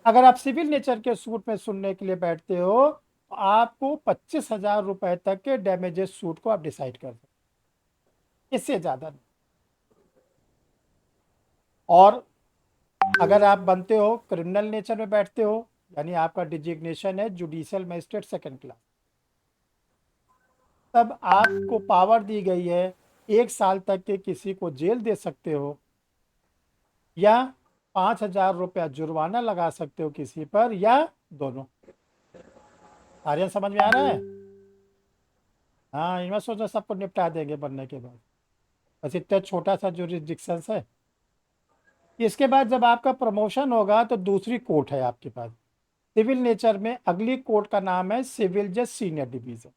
अगर आप सिविल नेचर के सूट में सुनने के लिए बैठते हो तो आपको 25,000 रुपए तक के डैमेजेस सूट को आप डिसाइड कर सकते, इससे ज़्यादा नहीं। और अगर आप बनते हो क्रिमिनल नेचर में बैठते हो, यानी आपका डिजिग्नेशन है जुडिशियल मजिस्ट्रेट सेकंड क्लास, तब आपको पावर दी गई है 1 साल तक के किसी को जेल दे सकते हो, या 5,000 रुपया जुर्माना लगा सकते हो किसी पर, या दोनों। आर्यन समझ में आ रहा है? हाँ, इनमें सोचो सबको निपटा देंगे बनने के बाद, बस इतना छोटा सा जुरिस्डिक्शन है। इसके बाद जब आपका प्रमोशन होगा तो दूसरी कोर्ट है आपके पास सिविल नेचर में। अगली कोर्ट का नाम है सिविल जज सीनियर डिवीजन।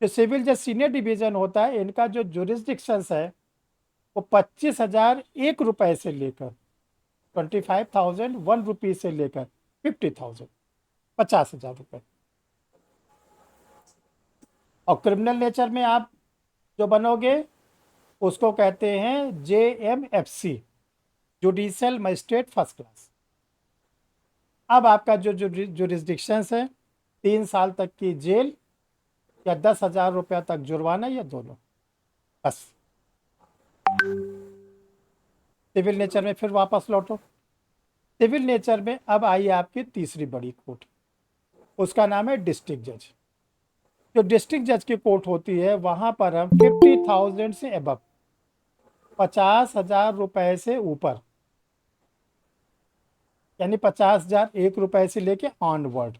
जो सिविल जज सीनियर डिवीजन होता है, इनका जो जुरिस्डिक्शन है वो 25,001 रुपए से लेकर 25,001 रुपीज से लेकर 50,000, 50,000 रुपए। और क्रिमिनल नेचर में आप जो बनोगे उसको कहते हैं JMFC, judicial magistrate first class. अब आपका जो जुरिस्डिक्शन है 3 साल तक की जेल या 10,000 रुपया तक जुर्माना, या दोनों, बस। सिविल नेचर में फिर वापस लौटो। सिविल नेचर में अब आई आपकी तीसरी बड़ी कोर्ट, उसका नाम है डिस्ट्रिक्ट जज। जो डिस्ट्रिक्ट जज की कोर्ट होती है वहां पर हम 50,000 से अबव, 50,000 रुपए से ऊपर, यानी 50,001 रुपए से लेके ऑनवर्ड।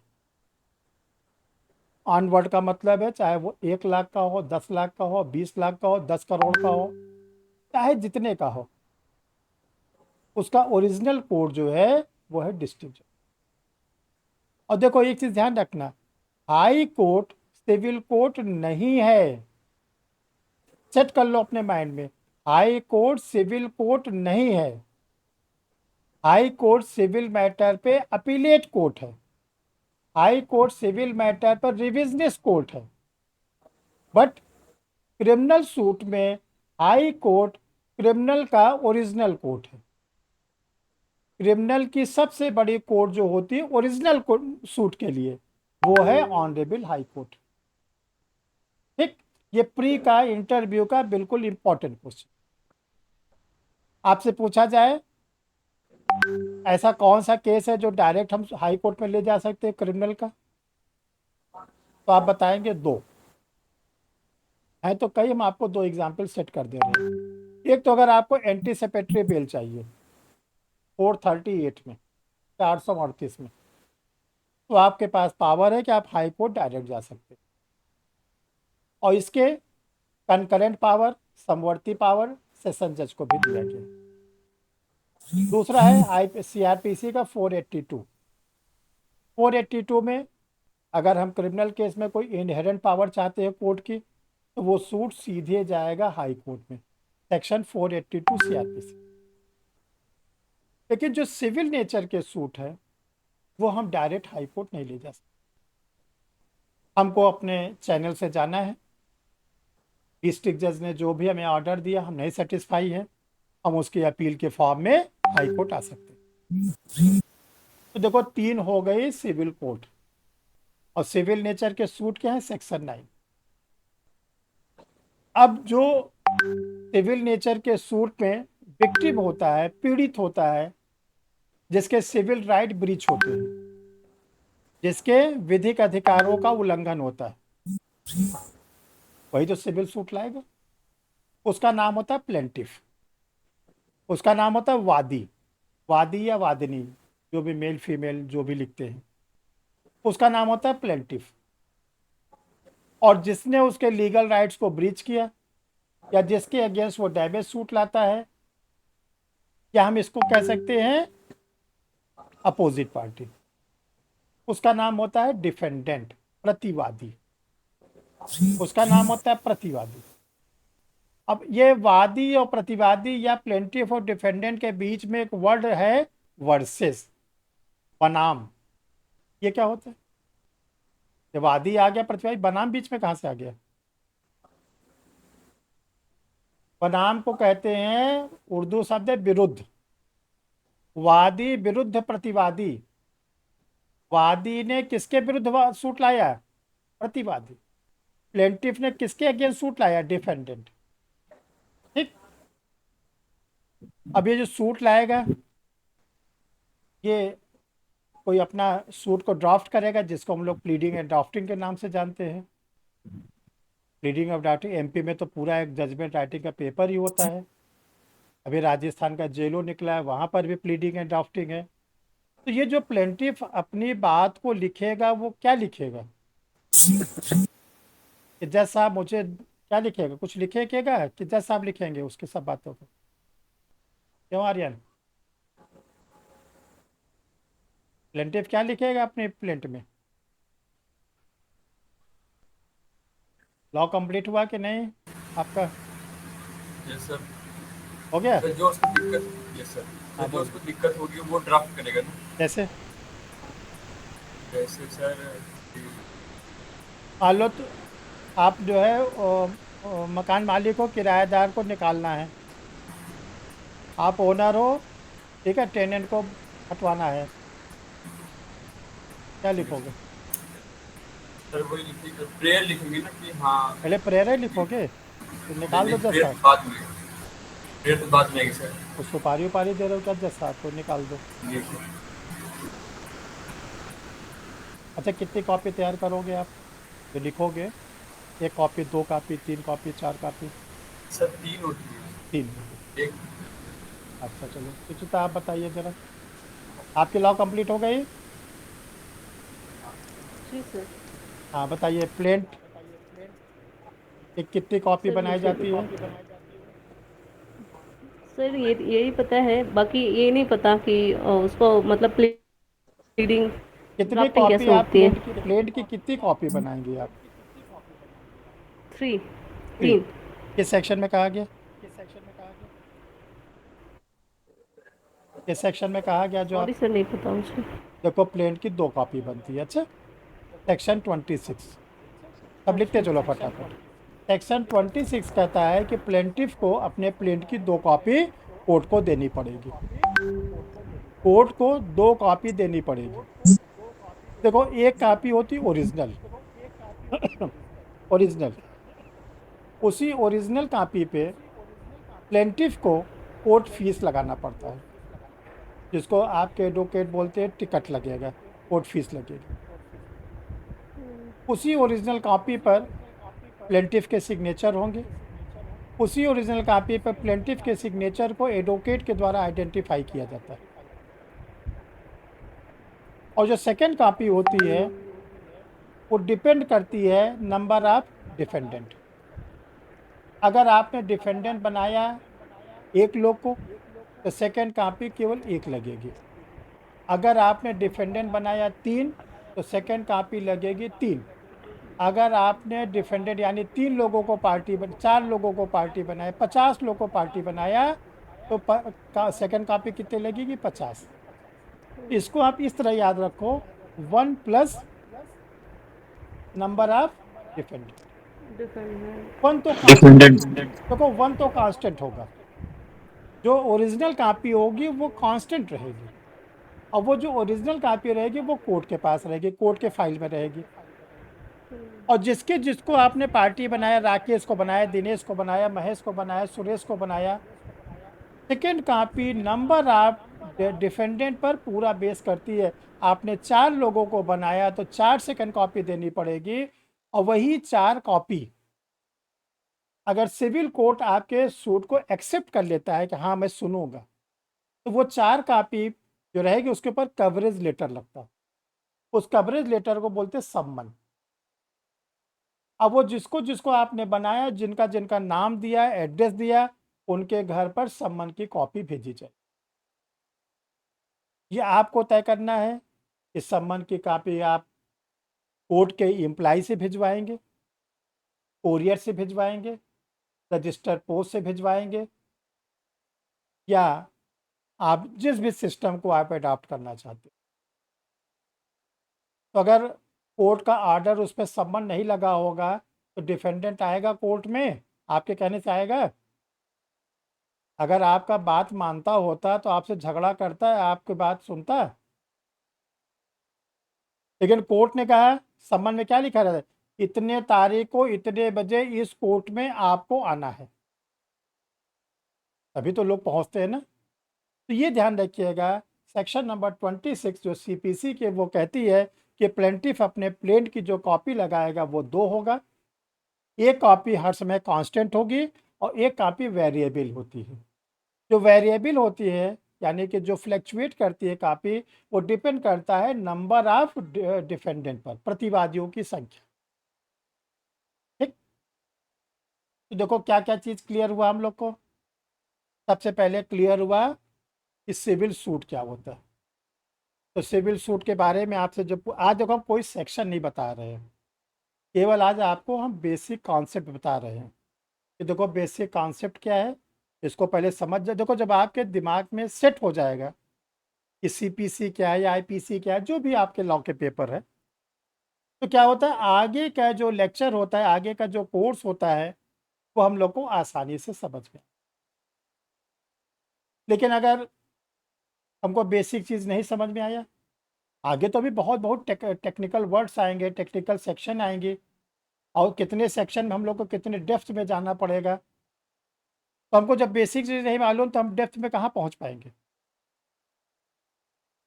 ऑनवर्ड का मतलब है चाहे वो 1 लाख का हो, 10 लाख का हो, 20 लाख का हो, 10 करोड़ का हो, चाहे जितने का हो, उसका ओरिजिनल कोड जो है वो है डिस्ट्रिक्ट जज। और देखो एक चीज ध्यान रखना, हाई कोर्ट सिविल कोर्ट नहीं है। सेट कर लो अपने माइंड में, हाई कोर्ट सिविल कोर्ट नहीं है। हाई कोर्ट सिविल मैटर पे अपीलेट कोर्ट है। हाई कोर्ट सिविल मैटर पर रिविजनिस्ट कोर्ट है। बट क्रिमिनल सूट में हाई कोर्ट क्रिमिनल का ओरिजिनल कोर्ट है। क्रिमिनल की सबसे बड़ी कोर्ट जो होती है ओरिजिनल सूट के लिए, वो है ऑनरेबल हाई कोर्ट। ठीक, ये प्री का इंटरव्यू का बिल्कुल इंपॉर्टेंट क्वेश्चन। आपसे पूछा जाए ऐसा कौन सा केस है जो डायरेक्ट हम हाई कोर्ट में ले जा सकते हैं क्रिमिनल का, तो आप बताएंगे 2 है। तो कई हम आपको 2 एग्जाम्पल सेट कर दे रहे हैं। एक तो अगर आपको एंटीसिपेटरी बेल चाहिए 438 में, 438 में, तो आपके पास पावर है कि आप हाई कोर्ट डायरेक्ट जा सकते हैं। और इसके कंकरेंट पावर, समवर्ती पावर सेशन जज को भी दिया गया। दूसरा है CRPC का 482 में अगर हम क्रिमिनल केस में कोई इनहेरेंट पावर चाहते हैं कोर्ट की, तो वो सूट सीधे जाएगा हाई कोर्ट में, सेक्शन 482 CRPC। लेकिन जो सिविल नेचर के सूट है वो हम डायरेक्ट हाई कोर्ट नहीं ले जा सकते। हमको अपने चैनल से जाना है, डिस्ट्रिक्ट जज ने जो भी हमें ऑर्डर दिया हम नहीं सेटिस्फाई है, हम उसकी अपील के फॉर्म में हाई कोर्ट आ सकते हैं। तो देखो 3 हो गई सिविल कोर्ट। और सिविल नेचर के सूट क्या है, सेक्शन 9। अब जो सिविल नेचर के सूट में विक्टिम होता है, पीड़ित होता है, जिसके सिविल राइट ब्रीच होते हैं, जिसके विधिक अधिकारों का उल्लंघन होता है, वही तो सिविल सूट लाएगा। उसका नाम होता है प्लेंटिफ, उसका नाम होता है वादी, वादी या वादिनी, जो भी मेल फीमेल जो भी लिखते हैं, उसका नाम होता है प्लेंटिफ। और जिसने उसके लीगल राइट्स को ब्रीच किया, या जिसके अगेंस्ट वो डैमेज सूट लाता है, या हम इसको कह सकते हैं अपोजिट पार्टी, उसका नाम होता है डिफेंडेंट, प्रतिवादी, उसका नाम होता है प्रतिवादी। अब ये वादी और प्रतिवादी या प्लेंटिफ और डिफेंडेंट के बीच में एक वर्ड है वर्सेस, बनाम। ये क्या होता है? जब वादी आ गया, प्रतिवादी, बनाम बीच में कहां से आ गया? बनाम को कहते हैं, उर्दू शब्द है विरुद्ध, वादी विरुद्ध प्रतिवादी। वादी ने किसके विरुद्ध सूट लाया? प्रतिवादी। प्लेंटिफ ने किसके अगेंस्ट सूट लाया? डिफेंडेंट। ठीक। अब ये जो सूट लाएगा, ये कोई अपना सूट को ड्राफ्ट करेगा, जिसको हम लोग प्लीडिंग एंड ड्राफ्टिंग के नाम से जानते हैं। प्लीडिंग ऑफ ड्राफ्टिंग, एमपी में तो पूरा एक जजमेंट राइटिंग का पेपर ही होता है। अभी राजस्थान का जेलो निकला है, वहाँ पर भी प्लीडिंग एंड ड्राफ्टिंग है। तो ये जो प्लेंटिफ अपनी बात को लिखेगा, वो क्या लिखेगा? कि जज साहब मुझे क्या लिखेगा? कुछ लिखेगा कि जज साहब लिखेंगे उसके सब बातों को? क्यों आर्यन? प्लेंटिफ क्या लिखेगा अपने प्लेंट में? लॉ कंप्लीट हुआ कि नहीं आपका? Yes sir. हो गया? सर जो उसको दिक्कत, यस सर, हाँ, जो उसको दिक्कत होगी वो ड्राफ्ट करेगा ना। कैसे? जैसे सर मान लो तो आप जो है मकान मालिक हो, किराएदार को निकालना है, आप ओनर हो, ठीक है, टेनेंट को हटवाना है, क्या लिखोगे? सर वही लिखिए, प्रेयर लिखेंगे ना कि हाँ। पहले प्रेयर ही लिखोगे, तो निकाल दो जज प्रेयर साहब। बाद में, प्रेयर तो बाद में आएगी सर। तो सुपारी उपारी दे रहे हो क्या जज साहब को? निकाल दो। जी सर। अच्छा, कितनी कॉपी तैयार करोगे आप जो लिखोगे? 1 copy, 2 copy, 3 copy, 4 copy? Sir 3 होती है। 3। एक अच्छा चलो, तो आप बताइए जरा, आपकी लॉ कंप्लीट हो गई? जी सर। हाँ बताइए, प्लेंट एक कितनी कॉपी सर, बनाई मुझे जाती है? सर ये यही पता है, बाकी ये नहीं पता कि उसको मतलब प्लीडिंग कितनी ड्राफ्टिंग कॉपी कैसे आप होती है। प्लेंट की कितनी कॉपी बनाएंगे आप? 3 3। 3। किस सेक्शन में कहा गया? किस सेक्शन में कहा गया जो आप? सॉरी सर, नहीं पता मुझे। देखो, प्लेंट की 2 कॉपी बनती है। अच्छा, सेक्शन 26। अब लिखते चलो फटाफट। सेक्शन 26 कहता है कि प्लेंटिफ को अपने प्लेंट की 2 कॉपी कोर्ट को देनी पड़ेगी। कोर्ट को 2 कॉपी देनी पड़ेगी। देखो, एक कॉपी होती ओरिजिनल ओरिजिनल। उसी ओरिजिनल कॉपी पे प्लेंटिफ को कोर्ट फीस लगाना पड़ता है, जिसको आपके एडवोकेट बोलते हैं टिकट लगेगा, कोर्ट फीस लगेगी। उसी ओरिजिनल कॉपी पर प्लेंटिफ के सिग्नेचर होंगे। उसी ओरिजिनल कॉपी पर प्लेंटिफ के सिग्नेचर को एडवोकेट के द्वारा आइडेंटिफाई किया जाता है। और जो सेकेंड कॉपी होती है, वो डिपेंड करती है नंबर ऑफ डिफेंडेंट। अगर आपने डिफेंडेंट बनाया 1 लोग को, तो सेकेंड कॉपी केवल 1 लगेगी। अगर आपने डिफेंडेंट बनाया 3, तो सेकेंड कॉपी लगेगी 3। अगर आपने डिफेंडेंट यानी 3 लोगों को पार्टी 4 लोगों को पार्टी बनाया, 50 लोगों को पार्टी बनाया, तो सेकेंड कॉपी कितने लगेगी? 50। इसको आप इस तरह याद रखो, 1 प्लस नंबर ऑफ डिफेंडेंट। 1 तो देखो, 1 तो कांस्टेंट होगा, जो ओरिजिनल कॉपी होगी वो कांस्टेंट रहेगी, और वो जो ओरिजिनल कॉपी रहेगी वो कोर्ट के पास रहेगी, कोर्ट के फाइल में रहेगी। और जिसको आपने पार्टी बनाया, राकेश को बनाया, दिनेश को बनाया, महेश को बनाया, सुरेश को बनाया, second copy number of defendant पर पूरा बेस करती है। आपने 4 लोगों को बनाया तो 4 सेकेंड कॉपी देनी पड़ेगी, और वही 4 कॉपी अगर सिविल कोर्ट आपके सूट को एक्सेप्ट कर लेता है कि हाँ मैं सुनूंगा, तो वो 4 कॉपी जो रहेगी उसके ऊपर कवरेज लेटर लगता है। उस कवरेज लेटर को बोलते हैं सम्मन। अब वो जिसको जिसको आपने बनाया, जिनका जिनका नाम दिया, एड्रेस दिया, उनके घर पर सम्मन की कॉपी भेजी जाए। ये आपको तय करना है। इस सम्मन की कॉपी आप कोर्ट के एम्प्लॉय से भिजवाएंगे, कोरियर से भिजवाएंगे, रजिस्टर पोस्ट से भिजवाएंगे, या आप जिस भी सिस्टम को आप अडॉप्ट करना चाहते हो। तो अगर कोर्ट का ऑर्डर उस पर सम्मन नहीं लगा होगा तो डिफेंडेंट आएगा कोर्ट में, आपके कहने से आएगा? अगर आपका बात मानता होता तो आपसे झगड़ा करता है, आपकी बात सुनता। लेकिन कोर्ट ने कहा, सम्मन में क्या लिखा रहता है, इतने तारीख को इतने बजे इस कोर्ट में आपको आना है, तभी तो लोग पहुंचते हैं ना। तो ये ध्यान रखिएगा, सेक्शन नंबर 26 जो सीपीसी के वो कहती है कि प्लेंटिफ अपने प्लेंट की जो कॉपी लगाएगा वो 2 होगा। एक कॉपी हर समय कांस्टेंट होगी और एक कॉपी वेरिएबल होती है। जो वेरिएबल होती है यानी कि जो फ्लैक्चुएट करती है कॉपी, वो डिपेंड करता है नंबर ऑफ डिफेंडेंट पर, प्रतिवादियों की संख्या। ठीक, तो देखो क्या क्या चीज़ क्लियर हुआ हम लोग को। सबसे पहले क्लियर हुआ कि सिविल सूट क्या होता है। तो सिविल सूट के बारे में आपसे जो आज देखो, हम कोई सेक्शन नहीं बता रहे हैं, केवल आज आपको हम बेसिक कॉन्सेप्ट बता रहे हैं कि देखो बेसिक कॉन्सेप्ट क्या है, इसको पहले समझ जाए। देखो जब आपके दिमाग में सेट हो जाएगा कि सीपीसी क्या है या आईपीसी क्या है, जो भी आपके लॉ के पेपर है, तो क्या होता है, आगे का जो लेक्चर होता है, आगे का जो कोर्स होता है, वो हम लोग को आसानी से समझ में। लेकिन अगर हमको बेसिक चीज़ नहीं समझ में आया, आगे तो भी बहुत बहुत टेक्निकल वर्ड्स आएंगे, टेक्निकल सेक्शन आएंगे, और कितने सेक्शन में हम लोग को कितने डेप्थ में जाना पड़ेगा। तो हमको जब बेसिक चीज़ नहीं मालूम तो हम डेप्थ में कहाँ पहुँच पाएंगे।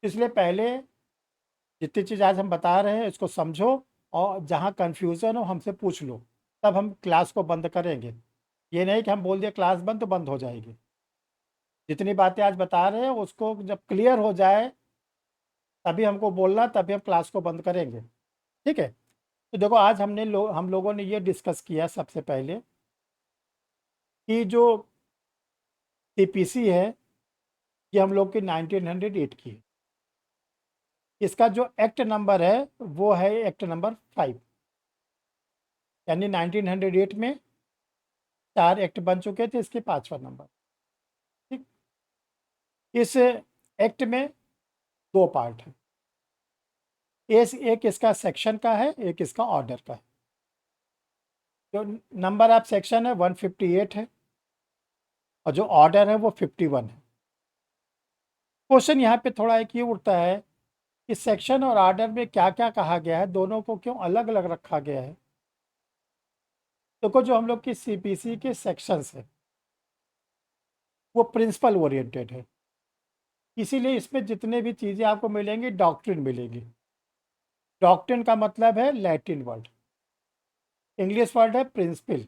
इसलिए पहले जितनी चीज़ आज हम बता रहे हैं इसको समझो, और जहाँ कन्फ्यूज़न हो हमसे पूछ लो, तब हम क्लास को बंद करेंगे। ये नहीं कि हम बोल दिए क्लास बंद तो बंद हो जाएगी। जितनी बातें आज बता रहे हैं उसको जब क्लियर हो जाए तभी हमको बोलना, तभी हम क्लास को बंद करेंगे। ठीक है, तो देखो आज हम लोगों ने ये डिस्कस किया सबसे पहले कि जो सीपीसी है ये हम लोग की 1908 की है। इसका जो एक्ट नंबर है वो है एक्ट नंबर 5, यानी 1908 में 4 एक्ट बन चुके थे, इसके 5वां नंबर। ठीक, इस एक्ट में 2 पार्ट है, एक इसका सेक्शन का है, एक इसका ऑर्डर का है। जो नंबर ऑफ सेक्शन है 158 है और जो ऑर्डर है वो 51 है। क्वेश्चन यहाँ पे थोड़ा एक ये उठता है कि सेक्शन और ऑर्डर में क्या क्या कहा गया है, दोनों को क्यों अलग अलग रखा गया है। देखो जो हम लोग की सीपीसी के सेक्शंस है वो प्रिंसिपल ओरिएंटेड है, इसीलिए इसमें जितने भी चीज़ें आपको मिलेंगी डॉक्ट्रिन मिलेगी। डॉक्ट्रिन का मतलब है लैटिन वर्ड, इंग्लिश वर्ड है प्रिंसिपल,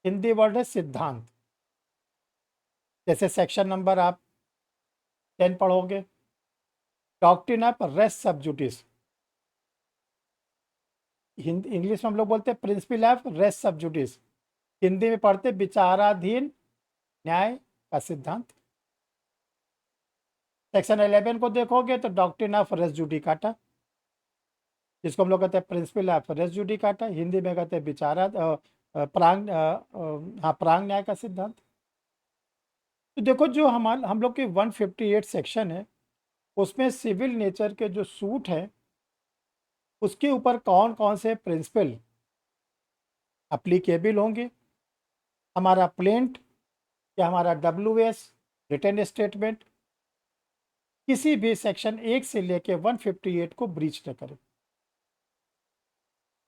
हिंदी वर्ड है सिद्धांत। जैसे सेक्शन नंबर आप 10 पढ़ोगे, doctrine of res sub judice, English में हम लोग बोलते हैं principle of res sub judice, Hindi में पढ़ते विचाराधीन न्याय का सिद्धांत। सेक्शन 11 को देखोगे तो डॉक्ट्रिन ऑफ रेस जुडिकाटा, जिसको हम लोग कहते हैं principle of res judicata, Hindi में कहते हैं प्रांग न्याय का सिद्धांत। तो देखो जो हम लोग के 158 सेक्शन है उसमें सिविल नेचर के जो सूट है उसके ऊपर कौन कौन से प्रिंसिपल एप्लीकेबल होंगे, हमारा प्लेंट या हमारा WS रिटन स्टेटमेंट किसी भी सेक्शन 1 से लेके 158 को ब्रीच न करे।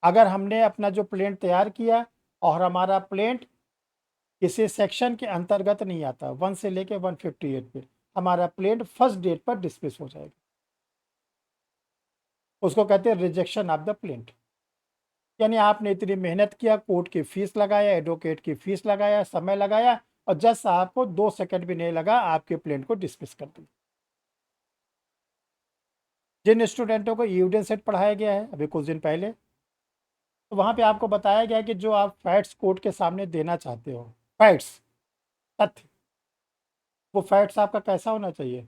अगर हमने अपना जो प्लेंट तैयार किया और हमारा प्लेंट किसी सेक्शन के अंतर्गत नहीं आता 1 से लेके 158 पे, हमारा प्लेंट फर्स्ट डेट पर डिस्मिस हो जाएगा। उसको कहते हैं रिजेक्शन ऑफ द प्लेंट। यानी आपने इतनी मेहनत किया, कोर्ट की फीस लगाया, एडवोकेट की फीस लगाया, समय लगाया, और जज साहब को 2 सेकंड भी नहीं लगा, आपके प्लेंट को डिस्मिस कर दिया। जिन स्टूडेंटों को एविडेंस सेट पढ़ाया गया है अभी कुछ दिन पहले, तो वहाँ पे आपको बताया गया कि जो आप फैक्ट्स कोर्ट के सामने देना चाहते हो, फैक्ट्स, तथ्य, वो फैक्ट्स आपका कैसा होना चाहिए,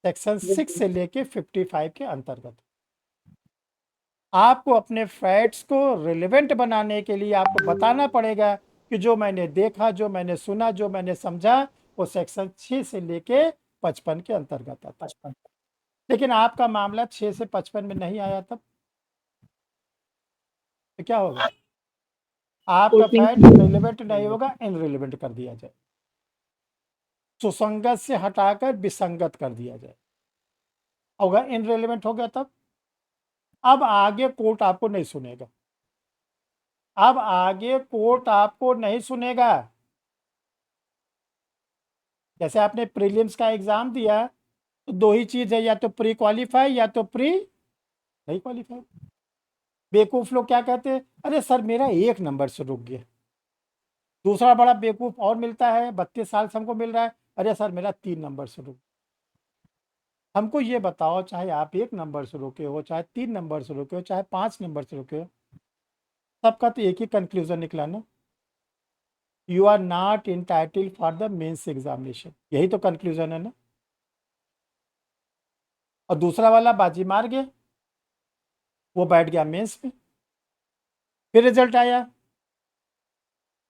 सेक्शन 6 से लेके 55 के अंतर्गत। आपको अपने फैक्ट्स को रिलेवेंट बनाने के लिए आपको बताना पड़ेगा कि जो मैंने देखा, जो मैंने सुना, जो मैंने समझा, वो सेक्शन 6 से लेके 55 के अंतर्गत आता है। लेकिन आपका मामला 6 से 55 में नहीं आया, तब तो क्या होगा, आपका फैक्ट रिलेवेंट नहीं होगा, इनरिलेवेंट कर दिया जाए, सुसंगत से हटाकर विसंगत कर दिया जाए। होगा इनरिलेवेंट हो गया, तब अब आगे कोर्ट आपको नहीं सुनेगा, अब आगे कोर्ट आपको नहीं सुनेगा। जैसे आपने प्रीलिम्स का एग्जाम दिया तो दो ही चीज है, या तो प्री क्वालिफाई या तो प्री नहीं क्वालिफाई। बेवकूफ लोग क्या कहते हैं, अरे सर मेरा 1 नंबर से रुक गया। दूसरा बड़ा बेवकूफ और मिलता है, 32 साल से हमको मिल रहा है, अरे सर मेरा 3 नंबर से रुक गया। हमको ये बताओ, चाहे आप 1 नंबर से रुके हो, चाहे 3 नंबर से रुके हो, चाहे 5 नंबर से रुके हो, सबका तो एक ही कंक्लूजन निकला ना, you are not entitled for the mains examination. यही तो कंक्लूजन है ना। और दूसरा वाला बाजी मार गया, वो बैठ गया मेंस में, फिर रिजल्ट आया,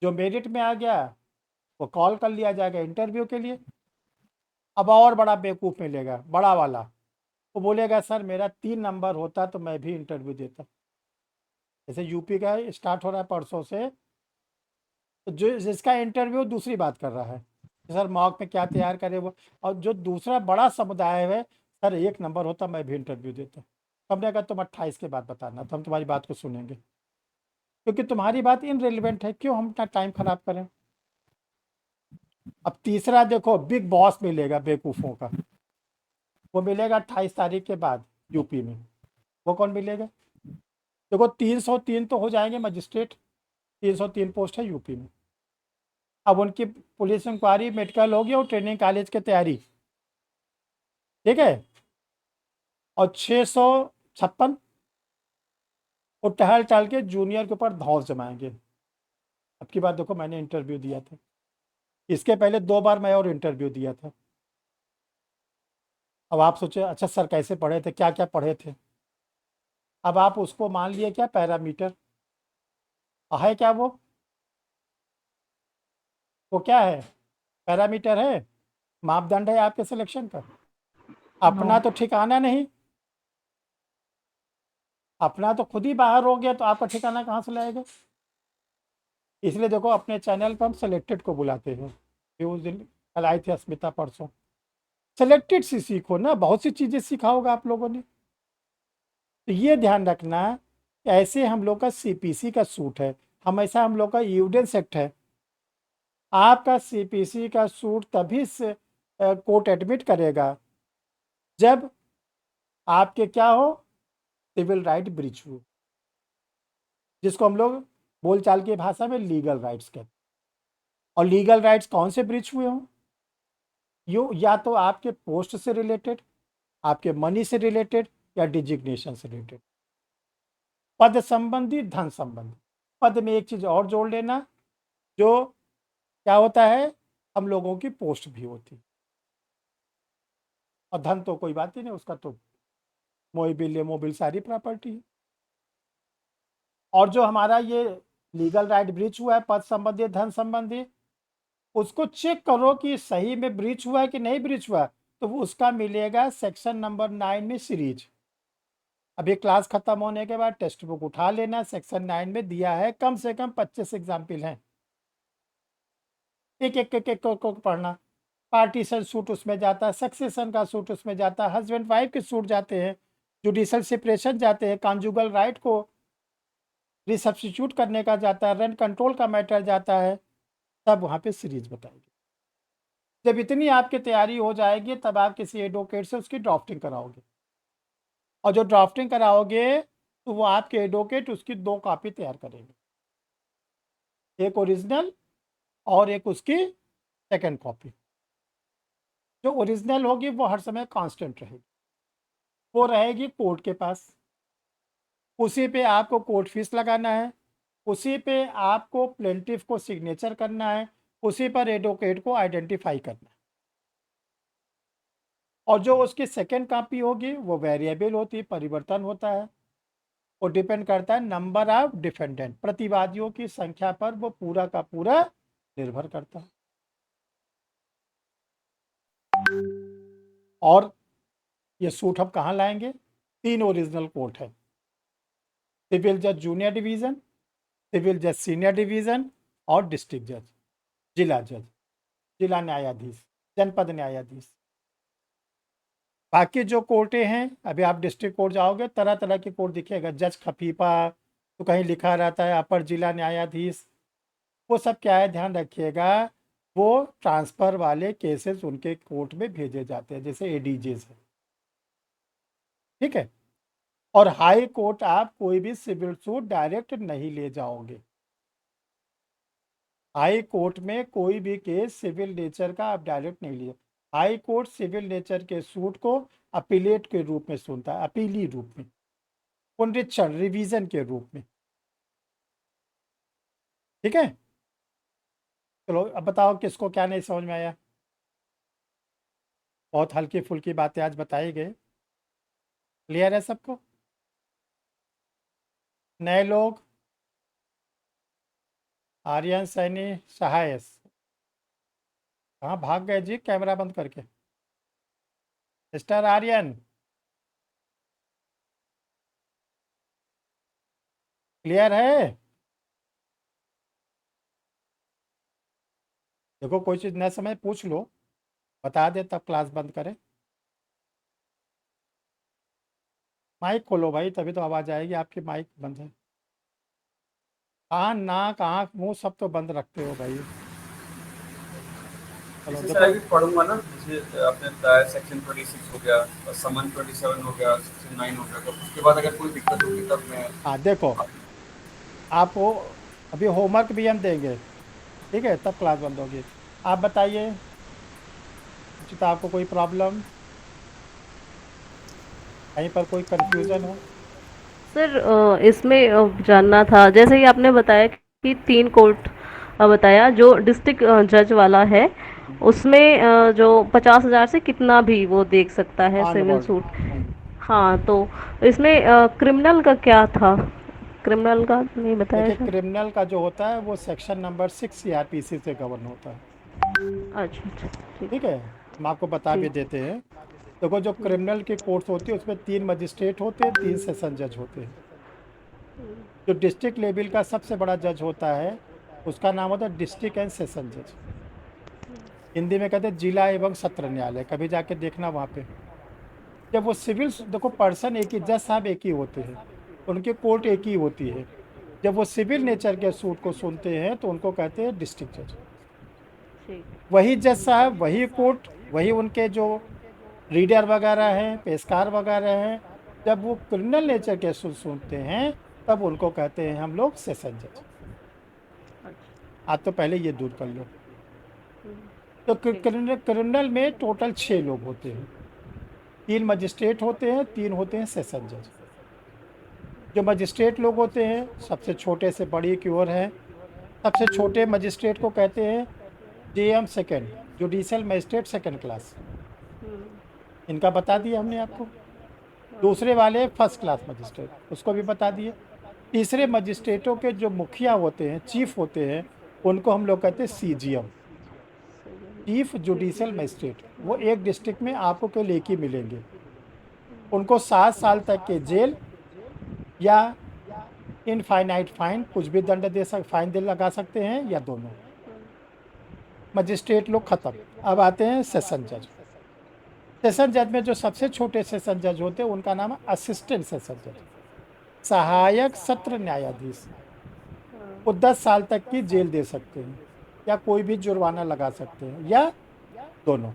जो मेरिट में आ गया वो कॉल कर लिया जाएगा इंटरव्यू के लिए। अब और बड़ा बेवकूफ़ मिलेगा, बड़ा वाला, वो बोलेगा सर मेरा 3 नंबर होता तो मैं भी इंटरव्यू देता। जैसे यूपी का स्टार्ट हो रहा है परसों से, तो जो जिसका इंटरव्यू दूसरी बात कर रहा है कि सर मॉक में क्या तैयार करे वो, और जो दूसरा बड़ा समुदाय है, सर 1 नंबर होता मैं भी इंटरव्यू देता। हमने कहा तुम 28 के बाद बताना, तो हम तुम्हारी बात को सुनेंगे, क्योंकि तुम्हारी बात इनरिलेवेंट है, क्यों हम अपना टाइम खराब करें। अब तीसरा देखो, बिग बॉस मिलेगा बेवकूफ़ों का, वो मिलेगा 28 तारीख के बाद यूपी में। वो कौन मिलेगा, देखो 303 तो हो जाएंगे मजिस्ट्रेट, 303 पोस्ट है यूपी में। अब उनकी पुलिस इंक्वायरी, मेडिकल होगी और ट्रेनिंग कॉलेज की तैयारी, ठीक है। और 656 वो टहल टहल के जूनियर के ऊपर धौंस जमाएंगे। अब की बात देखो, मैंने इंटरव्यू दिया था, इसके पहले 2 बार मैं और इंटरव्यू दिया था। अब आप सोचे अच्छा सर कैसे पढ़े थे, क्या क्या पढ़े थे। अब आप उसको मान लिए क्या पैरामीटर है, क्या वो क्या है, पैरामीटर है, मापदंड है आपके सिलेक्शन का। अपना तो ठिकाना नहीं, अपना तो खुद ही बाहर हो गया, तो आपका ठिकाना कहाँ से लाएगा। इसलिए देखो अपने चैनल पर हम सेलेक्टेड को बुलाते हैं, ये उस दिन कल आई थी अस्मिता परसों, सेलेक्टेड से सीखो ना, बहुत सी चीज़ें सीखा होगा आप लोगों ने। तो ये ध्यान रखना कि ऐसे हम लोग का सीपीसी का सूट है, हमेशा हम लोग का एविडेंस एक्ट है। आपका सीपीसी का सूट तभी से कोर्ट एडमिट करेगा जब आपके क्या हो, सिविल राइट ब्रीच हो, जिसको हम लोग बोलचाल की भाषा में लीगल राइट्स कहते हैं। और लीगल राइट्स कौन से ब्रीच हुए हों, या तो आपके पोस्ट से रिलेटेड, आपके मनी से रिलेटेड, या डिजिग्नेशन से रिलेटेड, पद संबंधी, धन संबंधी। पद में एक चीज़ और जोड़ लेना, जो क्या होता है, हम लोगों की पोस्ट भी होती है। और धन तो कोई बात ही नहीं, उसका तो मोबिल मोबिल सारी प्रॉपर्टी है। और जो हमारा ये लीगल राइट ब्रीच हुआ है, पद संबंधी, धन संबंधी, उसको चेक करो कि सही में ब्रीच हुआ है कि नहीं ब्रीच हुआ, तो वो उसका मिलेगा सेक्शन नंबर 9 में सीरीज। अभी क्लास खत्म होने के बाद टेक्स्ट बुक उठा लेना, सेक्शन 9 में दिया है, कम से कम 25 एग्जाम्पल हैं, एक एक एक एक को पढ़ना। पार्टीशन सूट उसमें जाता है, सक्सेशन का सूट उसमें जाता है, हस्बैंड वाइफ के सूट जाते हैं, जुडिशल सेपरेशन जाते हैं, कॉन्जुगल राइट को रिसब्स्टिट्यूट करने का जाता है, रेंट कंट्रोल का मैटर जाता है, तब वहाँ पे सीरीज बताएगी। जब इतनी आपकी तैयारी हो जाएगी तब आप किसी एडवोकेट से उसकी ड्राफ्टिंग कराओगे, और जो ड्राफ्टिंग कराओगे तो वो आपके एडवोकेट उसकी 2 कॉपी तैयार करेंगे, एक ओरिजिनल और एक उसकी सेकंड कॉपी। जो ओरिजिनल होगी वो हर समय कांस्टेंट रहेगी, वो रहेगी कोर्ट के पास, उसी पे आपको कोर्ट फीस लगाना है, उसी पे आपको प्लेंटिफ को सिग्नेचर करना है, उसी पर एडवोकेट को आइडेंटिफाई करना है। और जो उसकी सेकेंड कॉपी होगी वो वेरिएबल होती है, परिवर्तन होता है, वो डिपेंड करता है नंबर ऑफ डिफेंडेंट, प्रतिवादियों की संख्या पर वो पूरा का पूरा निर्भर करता है। और ये सूट हम कहाँ लाएंगे? 3 ओरिजिनल कोर्ट है, सिविल जज जूनियर डिवीज़न, सिविल जज सीनियर डिवीज़न और डिस्ट्रिक्ट जज, जिला जज, जिला न्यायाधीश, जनपद न्यायाधीश। बाकी जो कोर्टें हैं, अभी आप डिस्ट्रिक्ट कोर्ट जाओगे तरह तरह के कोर्ट दिखेगा, जज खफीफा, तो कहीं लिखा रहता है अपर जिला न्यायाधीश। वो सब क्या है, ध्यान रखिएगा, वो ट्रांसफ़र वाले केसेस उनके कोर्ट में भेजे जाते हैं, जैसे एडीजेस है, ठीक है। और हाई कोर्ट आप कोई भी सिविल सूट डायरेक्ट नहीं ले जाओगे। हाई कोर्ट में कोई भी केस सिविल नेचर का आप डायरेक्ट नहीं लिए। हाई कोर्ट सिविल नेचर के सूट को अपीलेट के रूप में सुनता है, अपीली रूप में, पुनरीक्षण रिवीजन के रूप में, ठीक है। चलो अब बताओ किसको क्या नहीं समझ में आया? बहुत हल्की फुल्की बातें आज बताई गई, क्लियर है सबको? नए लोग? आर्यन, सैनी, सहायस, कहाँ भाग गए जी कैमरा बंद करके? मिस्टर आर्यन, क्लियर है? देखो कोई चीज़ न समझ पूछ लो, बता दे तब क्लास बंद करें। माइक खोलो भाई, तभी तो आवाज़ आएगी, आपकी माइक बंद है। कान नाक आँख मुंह सब तो बंद रखते हो भाई। चलो इसे देखो, सर अभी पढ़ूंगा ना, जैसे आपने बताया सेक्शन 26 हो गया और समन 27 हो गया, सेक्शन 9 हो गया, तो उसके बाद अगर कोई दिक्कत होगी तब मैं हाँ देखो, आपको अभी होमवर्क भी हम देंगे, ठीक है, तब क्लास बंद होगी। आप बताइए, तो आपको कोई प्रॉब्लम, कहीं पर कोई कंफ्यूजन हो? सर इसमें जानना था, जैसे ही आपने बताया कि 3 कोर्ट बताया, जो डिस्ट्रिक्ट जज वाला है उसमें जो 50,000 से कितना भी वो देख सकता है सिविल ऑनवर्ड। सूट। हाँ, तो इसमें क्रिमिनल का क्या था? क्रिमिनल का नहीं बताया देखिए सर। क्रिमिनल का जो होता है वो सेक्शन नंबर 6 सीआरपीसी से गवर्न होता है, अच्छा अच्छा, ठीक ठीक है। हम आपको बता भी ठीक। देते हैं। देखो जो क्रिमिनल की कोर्ट्स होती है उसमें 3 मजिस्ट्रेट होते हैं, 3 सेशन जज होते हैं। जो डिस्ट्रिक्ट लेवल का सबसे बड़ा जज होता है उसका नाम होता है डिस्ट्रिक्ट एंड सेशन जज, हिंदी में कहते हैं जिला एवं सत्र न्यायालय, कभी जाके देखना वहाँ पे। जब वो सिविल, देखो पर्सन एक ही, जज साहब एक ही होते हैं, उनकी कोर्ट एक ही होती है। जब वो सिविल नेचर के सूट को सुनते हैं तो उनको कहते हैं डिस्ट्रिक्ट जज। ठीक। वही जज साहब, वही कोर्ट, वही उनके जो रीडर वगैरह हैं, पेशकार वगैरह हैं, जब वो क्रिमिनल नेचर के सूट सुनते हैं तब उनको कहते हैं हम लोग सेशन जज। आज तो पहले ये दूर कर लो। तो क्रिमिनल में टोटल 6 लोग होते हैं, 3 मजिस्ट्रेट होते हैं, 3 होते हैं सेशन जज। जो मजिस्ट्रेट लोग होते हैं सबसे छोटे से बड़ी की ओर है। सबसे छोटे मजिस्ट्रेट को कहते हैं JM second, judicial magistrate second class, इनका बता दिया हमने आपको। दूसरे वाले फर्स्ट क्लास मजिस्ट्रेट, उसको भी बता दिए। तीसरे मजिस्ट्रेटों के जो मुखिया होते हैं, चीफ होते हैं, उनको हम लोग कहते हैं सीजीएम, चीफ जुडिशियल मजिस्ट्रेट। वो एक डिस्ट्रिक्ट में आपको केवल एक ही मिलेंगे। उनको 7 साल तक के जेल या इनफाइनाइट फाइन, कुछ भी दंड दे फाइन दे लगा सकते हैं, या दोनों। मजिस्ट्रेट लोग खत्म। अब आते हैं सेशन जज। सेशन जज में जो सबसे छोटे सेशन जज होते हैं उनका नाम है असिस्टेंट सेशन जज, सहायक सत्र न्यायाधीश। वो 10 साल तक की जेल दे सकते हैं या कोई भी जुर्माना लगा सकते हैं, या दोनों।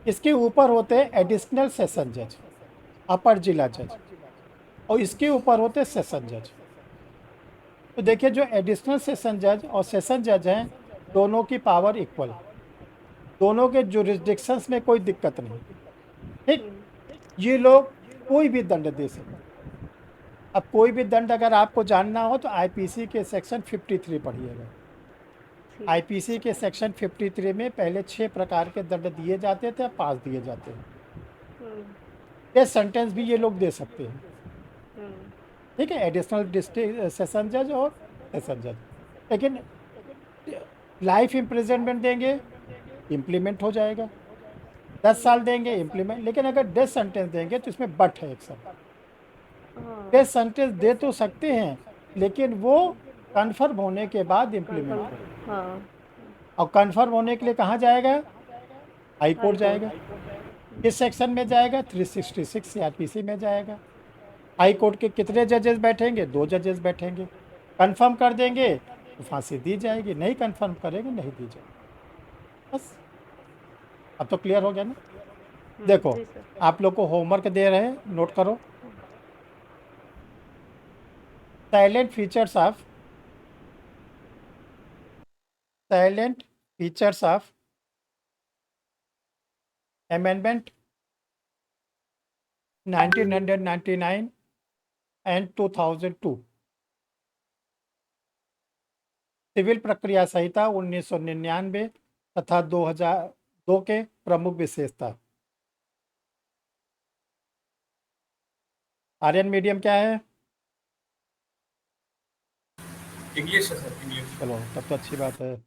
इसके ऊपर होते हैं एडिशनल सेशन जज, अपर जिला जज, और इसके ऊपर होते हैं सेशन जज। तो देखिए जो एडिशनल सेशन जज और सेशन जज हैं, दोनों की पावर इक्वल, दोनों के जुरिस्डिक्शंस में कोई दिक्कत नहीं, ठीक। ये लोग कोई भी दंड दे सकते, अब कोई भी दंड अगर आपको जानना हो तो आईपीसी के सेक्शन 53 पढ़िएगा। आईपीसी के सेक्शन 53 में पहले 6 प्रकार के दंड दिए जाते थे, 5 दिए जाते हैं। डेथ सेंटेंस भी ये लोग दे सकते हैं, ठीक है, एडिशनल डिस्ट्रिक्ट सेशन जज और सेशन जज। लेकिन लाइफ इम्प्रिजनमेंट देंगे, इम्प्लीमेंट हो जाएगा। 10 साल देंगे, इम्प्लीमेंट। लेकिन अगर डेथ सेंटेंस देंगे तो इसमें बट है एक सब। डेथ सेंटेंस दे तो सकते हैं, लेकिन वो कन्फर्म होने के बाद इम्प्लीमेंट हो। हाँ और कन्फर्म होने के लिए कहाँ जाएगा? हाई कोर्ट जाएगा। किस सेक्शन में जाएगा? 366 सीआरपीसी में जाएगा। हाई कोर्ट के कितने जजेस बैठेंगे? 2 जजेस बैठेंगे। कंफर्म कर देंगे तो फांसी दी जाएगी, नहीं कंफर्म करेंगे नहीं दी जाएगी। बस अब तो क्लियर हो गया ना? देखो, जी सर। आप लोग को होमवर्क दे रहे हैं, नोट करो। Silent features of amendment 1999 and 2002, सिविल प्रक्रिया संहिता 1999 तथा 2002 के प्रमुख विशेषता। आर्यन मीडियम क्या है? इंग्लिश है सर, इंग्लिश। चलो तब तो अच्छी बात है।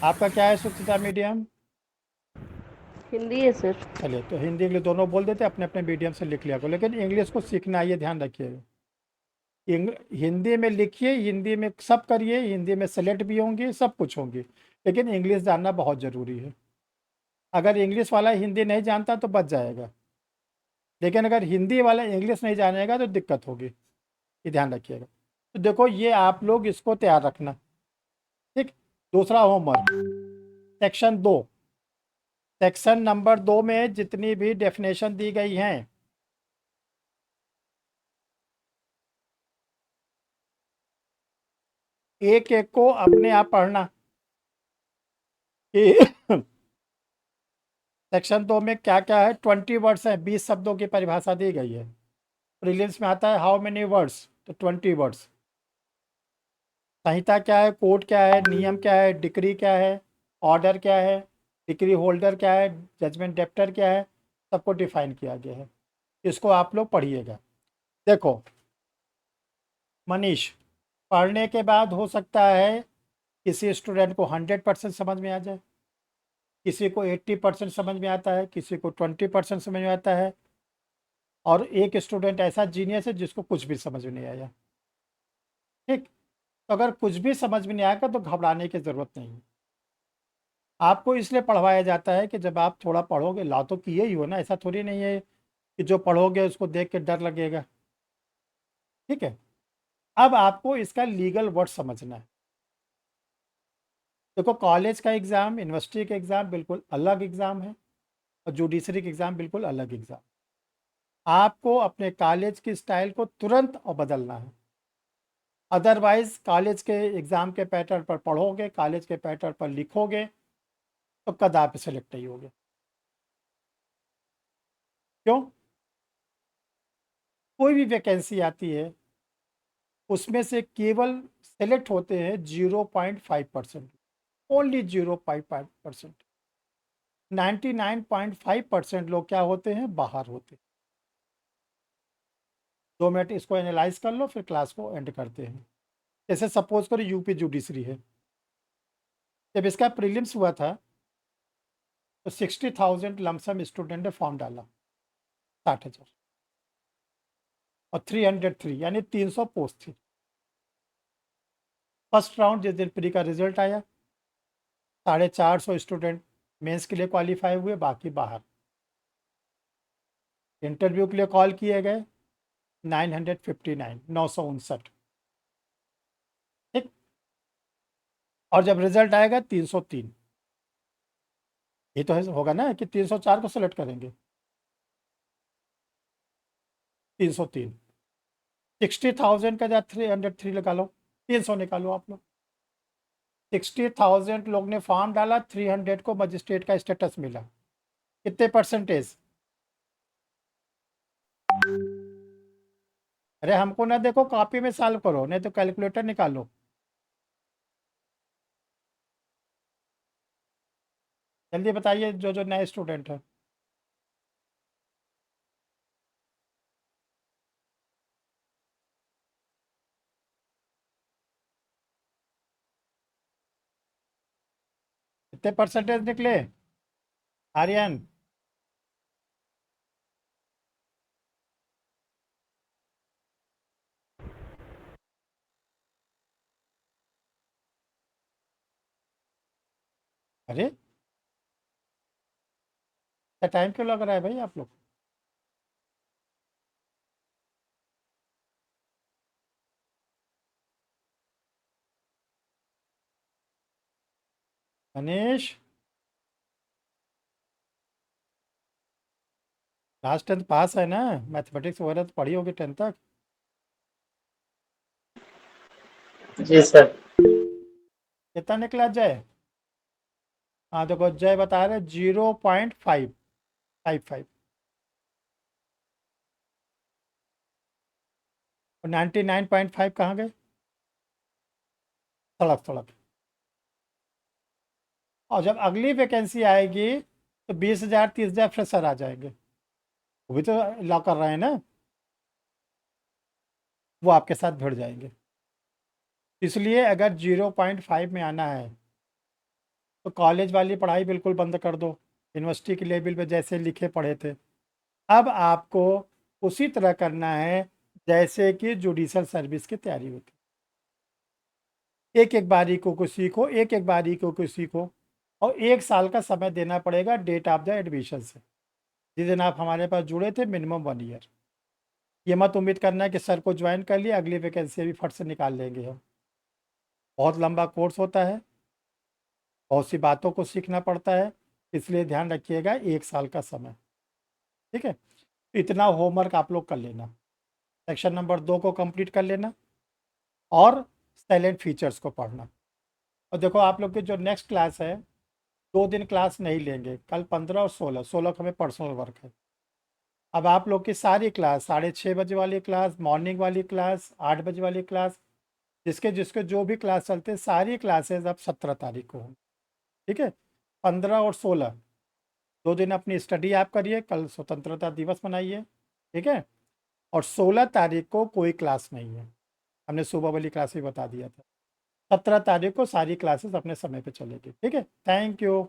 आपका क्या है सुचिता मीडियम? हिंदी है सर। चलिए, तो हिंदी इंग्लिश दोनों बोल देते, अपने अपने मीडियम से लिख लिया करो। लेकिन इंग्लिश को सीखना, ये ध्यान रखिएगा। हिंदी में लिखिए, हिंदी में सब करिए, हिंदी में सेलेक्ट भी होंगी, सब कुछ होंगी, लेकिन इंग्लिश जानना बहुत ज़रूरी है। अगर इंग्लिश वाला हिंदी नहीं जानता तो बच जाएगा, लेकिन अगर हिंदी वाला इंग्लिश नहीं जानेगा तो दिक्कत होगी, ये ध्यान रखिएगा। तो देखो, ये आप लोग इसको तैयार रखना, ठीक। दूसरा होमवर्क, सेक्शन 2, सेक्शन नंबर 2 में जितनी भी डेफिनेशन दी गई हैं, एक एक को अपने आप पढ़ना कि सेक्शन 2 में क्या क्या है। 20 वर्ड्स हैं, 20 शब्दों की परिभाषा दी गई है। प्रीलिम्स में आता है हाउ मेनी वर्ड्स, तो 20 वर्ड्स। संहिता क्या है, कोड क्या है, नियम क्या है, डिक्री क्या है, ऑर्डर क्या है, डिक्री होल्डर क्या है, जजमेंट डेप्टर क्या है, सबको डिफाइन किया गया है। इसको आप लोग पढ़िएगा। देखो मनीष, पढ़ने के बाद हो सकता है किसी स्टूडेंट को 100% समझ में आ जाए, किसी को 80% समझ में आता है, किसी को 20% समझ में आता है, और एक स्टूडेंट ऐसा जीनियस है जिसको कुछ भी समझ में नहीं आया, ठीक। तो अगर कुछ भी समझ में नहीं आएगा तो घबराने की ज़रूरत नहीं है। आपको इसलिए पढ़वाया जाता है कि जब आप थोड़ा पढ़ोगे, ला तो किए ही हो ना, ऐसा थोड़ी नहीं है कि जो पढ़ोगे उसको देख के डर लगेगा, ठीक है। अब आपको इसका लीगल वर्ड समझना है। देखो, कॉलेज का एग्ज़ाम, यूनिवर्सिटी का एग्ज़ाम बिल्कुल अलग एग्ज़ाम है, और जुडिशरी का एग्ज़ाम बिल्कुल अलग एग्ज़ाम। आपको अपने कॉलेज की स्टाइल को तुरंत और बदलना है, अदरवाइज़ कॉलेज के एग्ज़ाम के पैटर्न पर पढ़ोगे, कॉलेज के पैटर्न पर लिखोगे तो कदापि सेलेक्ट नहीं होगे। क्यों? कोई भी वैकेंसी आती है, उसमें से केवल सेलेक्ट होते हैं 0.5%, ओनली 0.5%। 99.5% लोग क्या होते हैं? बाहर होते हैं। 2 मिनट इसको एनालाइज कर लो, फिर क्लास को एंड करते हैं। जैसे सपोज करो यूपी जुडिशरी है, जब इसका प्रीलिम्स हुआ था तो 60,000 लमसम स्टूडेंट ने फॉर्म डाला, 60,000, और 303 यानी 300 पोस्ट थी। फर्स्ट राउंड जिस दिन प्री का रिजल्ट आया, 450 स्टूडेंट मेंस के लिए क्वालिफाई हुए, बाकी बाहर। इंटरव्यू के लिए कॉल किए गए 959, 959, ठीक। और जब रिजल्ट आएगा 303, ये तो होगा ना कि 304 को सेलेक्ट करेंगे। 303, 60,000 का जा 303 लगा लो, 300 निकालो आप लोग। 60,000 लोग ने फॉर्म डाला, 300 को मजिस्ट्रेट का स्टेटस मिला, कितने परसेंटेज? अरे हमको ना देखो, कॉपी में सॉल्व करो, नहीं तो कैलकुलेटर निकालो। जल्दी बताइए जो जो नए स्टूडेंट हैं। कितने परसेंटेज निकले आर्यन? अरे क्या टाइम क्यों लग रहा है भाई आप लोग? मनीष, लास्ट 10th पास है ना? मैथमेटिक्स वगैरह तो पढ़ी होगी 10th तक। जी सर। कितना निकला जय? हाँ देखो, जय बता रहे 0.555 और 99.5 कहाँ गए? सड़क सड़क। और जब अगली वैकेंसी आएगी तो 20,000 30,000 फ्रेशर आ जाएंगे, वो भी तो लॉ कर रहे हैं ना, वो आपके साथ भिड़ जाएंगे। इसलिए अगर 0.5 में आना है तो कॉलेज वाली पढ़ाई बिल्कुल बंद कर दो, यूनिवर्सिटी के लेवल पे जैसे लिखे पढ़े थे। अब आपको उसी तरह करना है जैसे कि जुडिशल सर्विस की तैयारी होती, एक एक बारीकों को सीखो, एक एक बारीकों को सीखो, और 1 साल का समय देना पड़ेगा डेट ऑफ द एडमिशन से, जिस दिन आप हमारे पास जुड़े थे, मिनिमम 1 ईयर। ये मत उम्मीद करना है कि सर को ज्वाइन कर लिया अगली वैकेंसी अभी फट से निकाल लेंगे हम। बहुत लंबा कोर्स होता है, बहुत सी बातों को सीखना पड़ता है, इसलिए ध्यान रखिएगा 1 साल का समय। ठीक है, इतना होमवर्क आप लोग कर लेना, सेक्शन नंबर 2 को कंप्लीट कर लेना और साइलेंट फीचर्स को पढ़ना। और देखो आप लोग की जो नेक्स्ट क्लास है, 2 दिन क्लास नहीं लेंगे, कल 15 और 16 को हमें पर्सनल वर्क है। अब आप लोग की सारी क्लास, 6:30 बजे वाली क्लास, मॉर्निंग वाली क्लास, 8 बजे वाली क्लास, जिसके जिसके जो भी क्लास चलते हैं, सारी क्लासेज अब 17 तारीख को होंगी। ठीक है, 15 और 16 2 दिन अपनी स्टडी आप करिए, कल स्वतंत्रता दिवस मनाइए। ठीक है, और 16 तारीख को कोई क्लास नहीं है, हमने सुबह वाली क्लास भी बता दिया था। 17 तारीख को सारी क्लासेस अपने समय पे चलेगी। ठीक है, थैंक यू।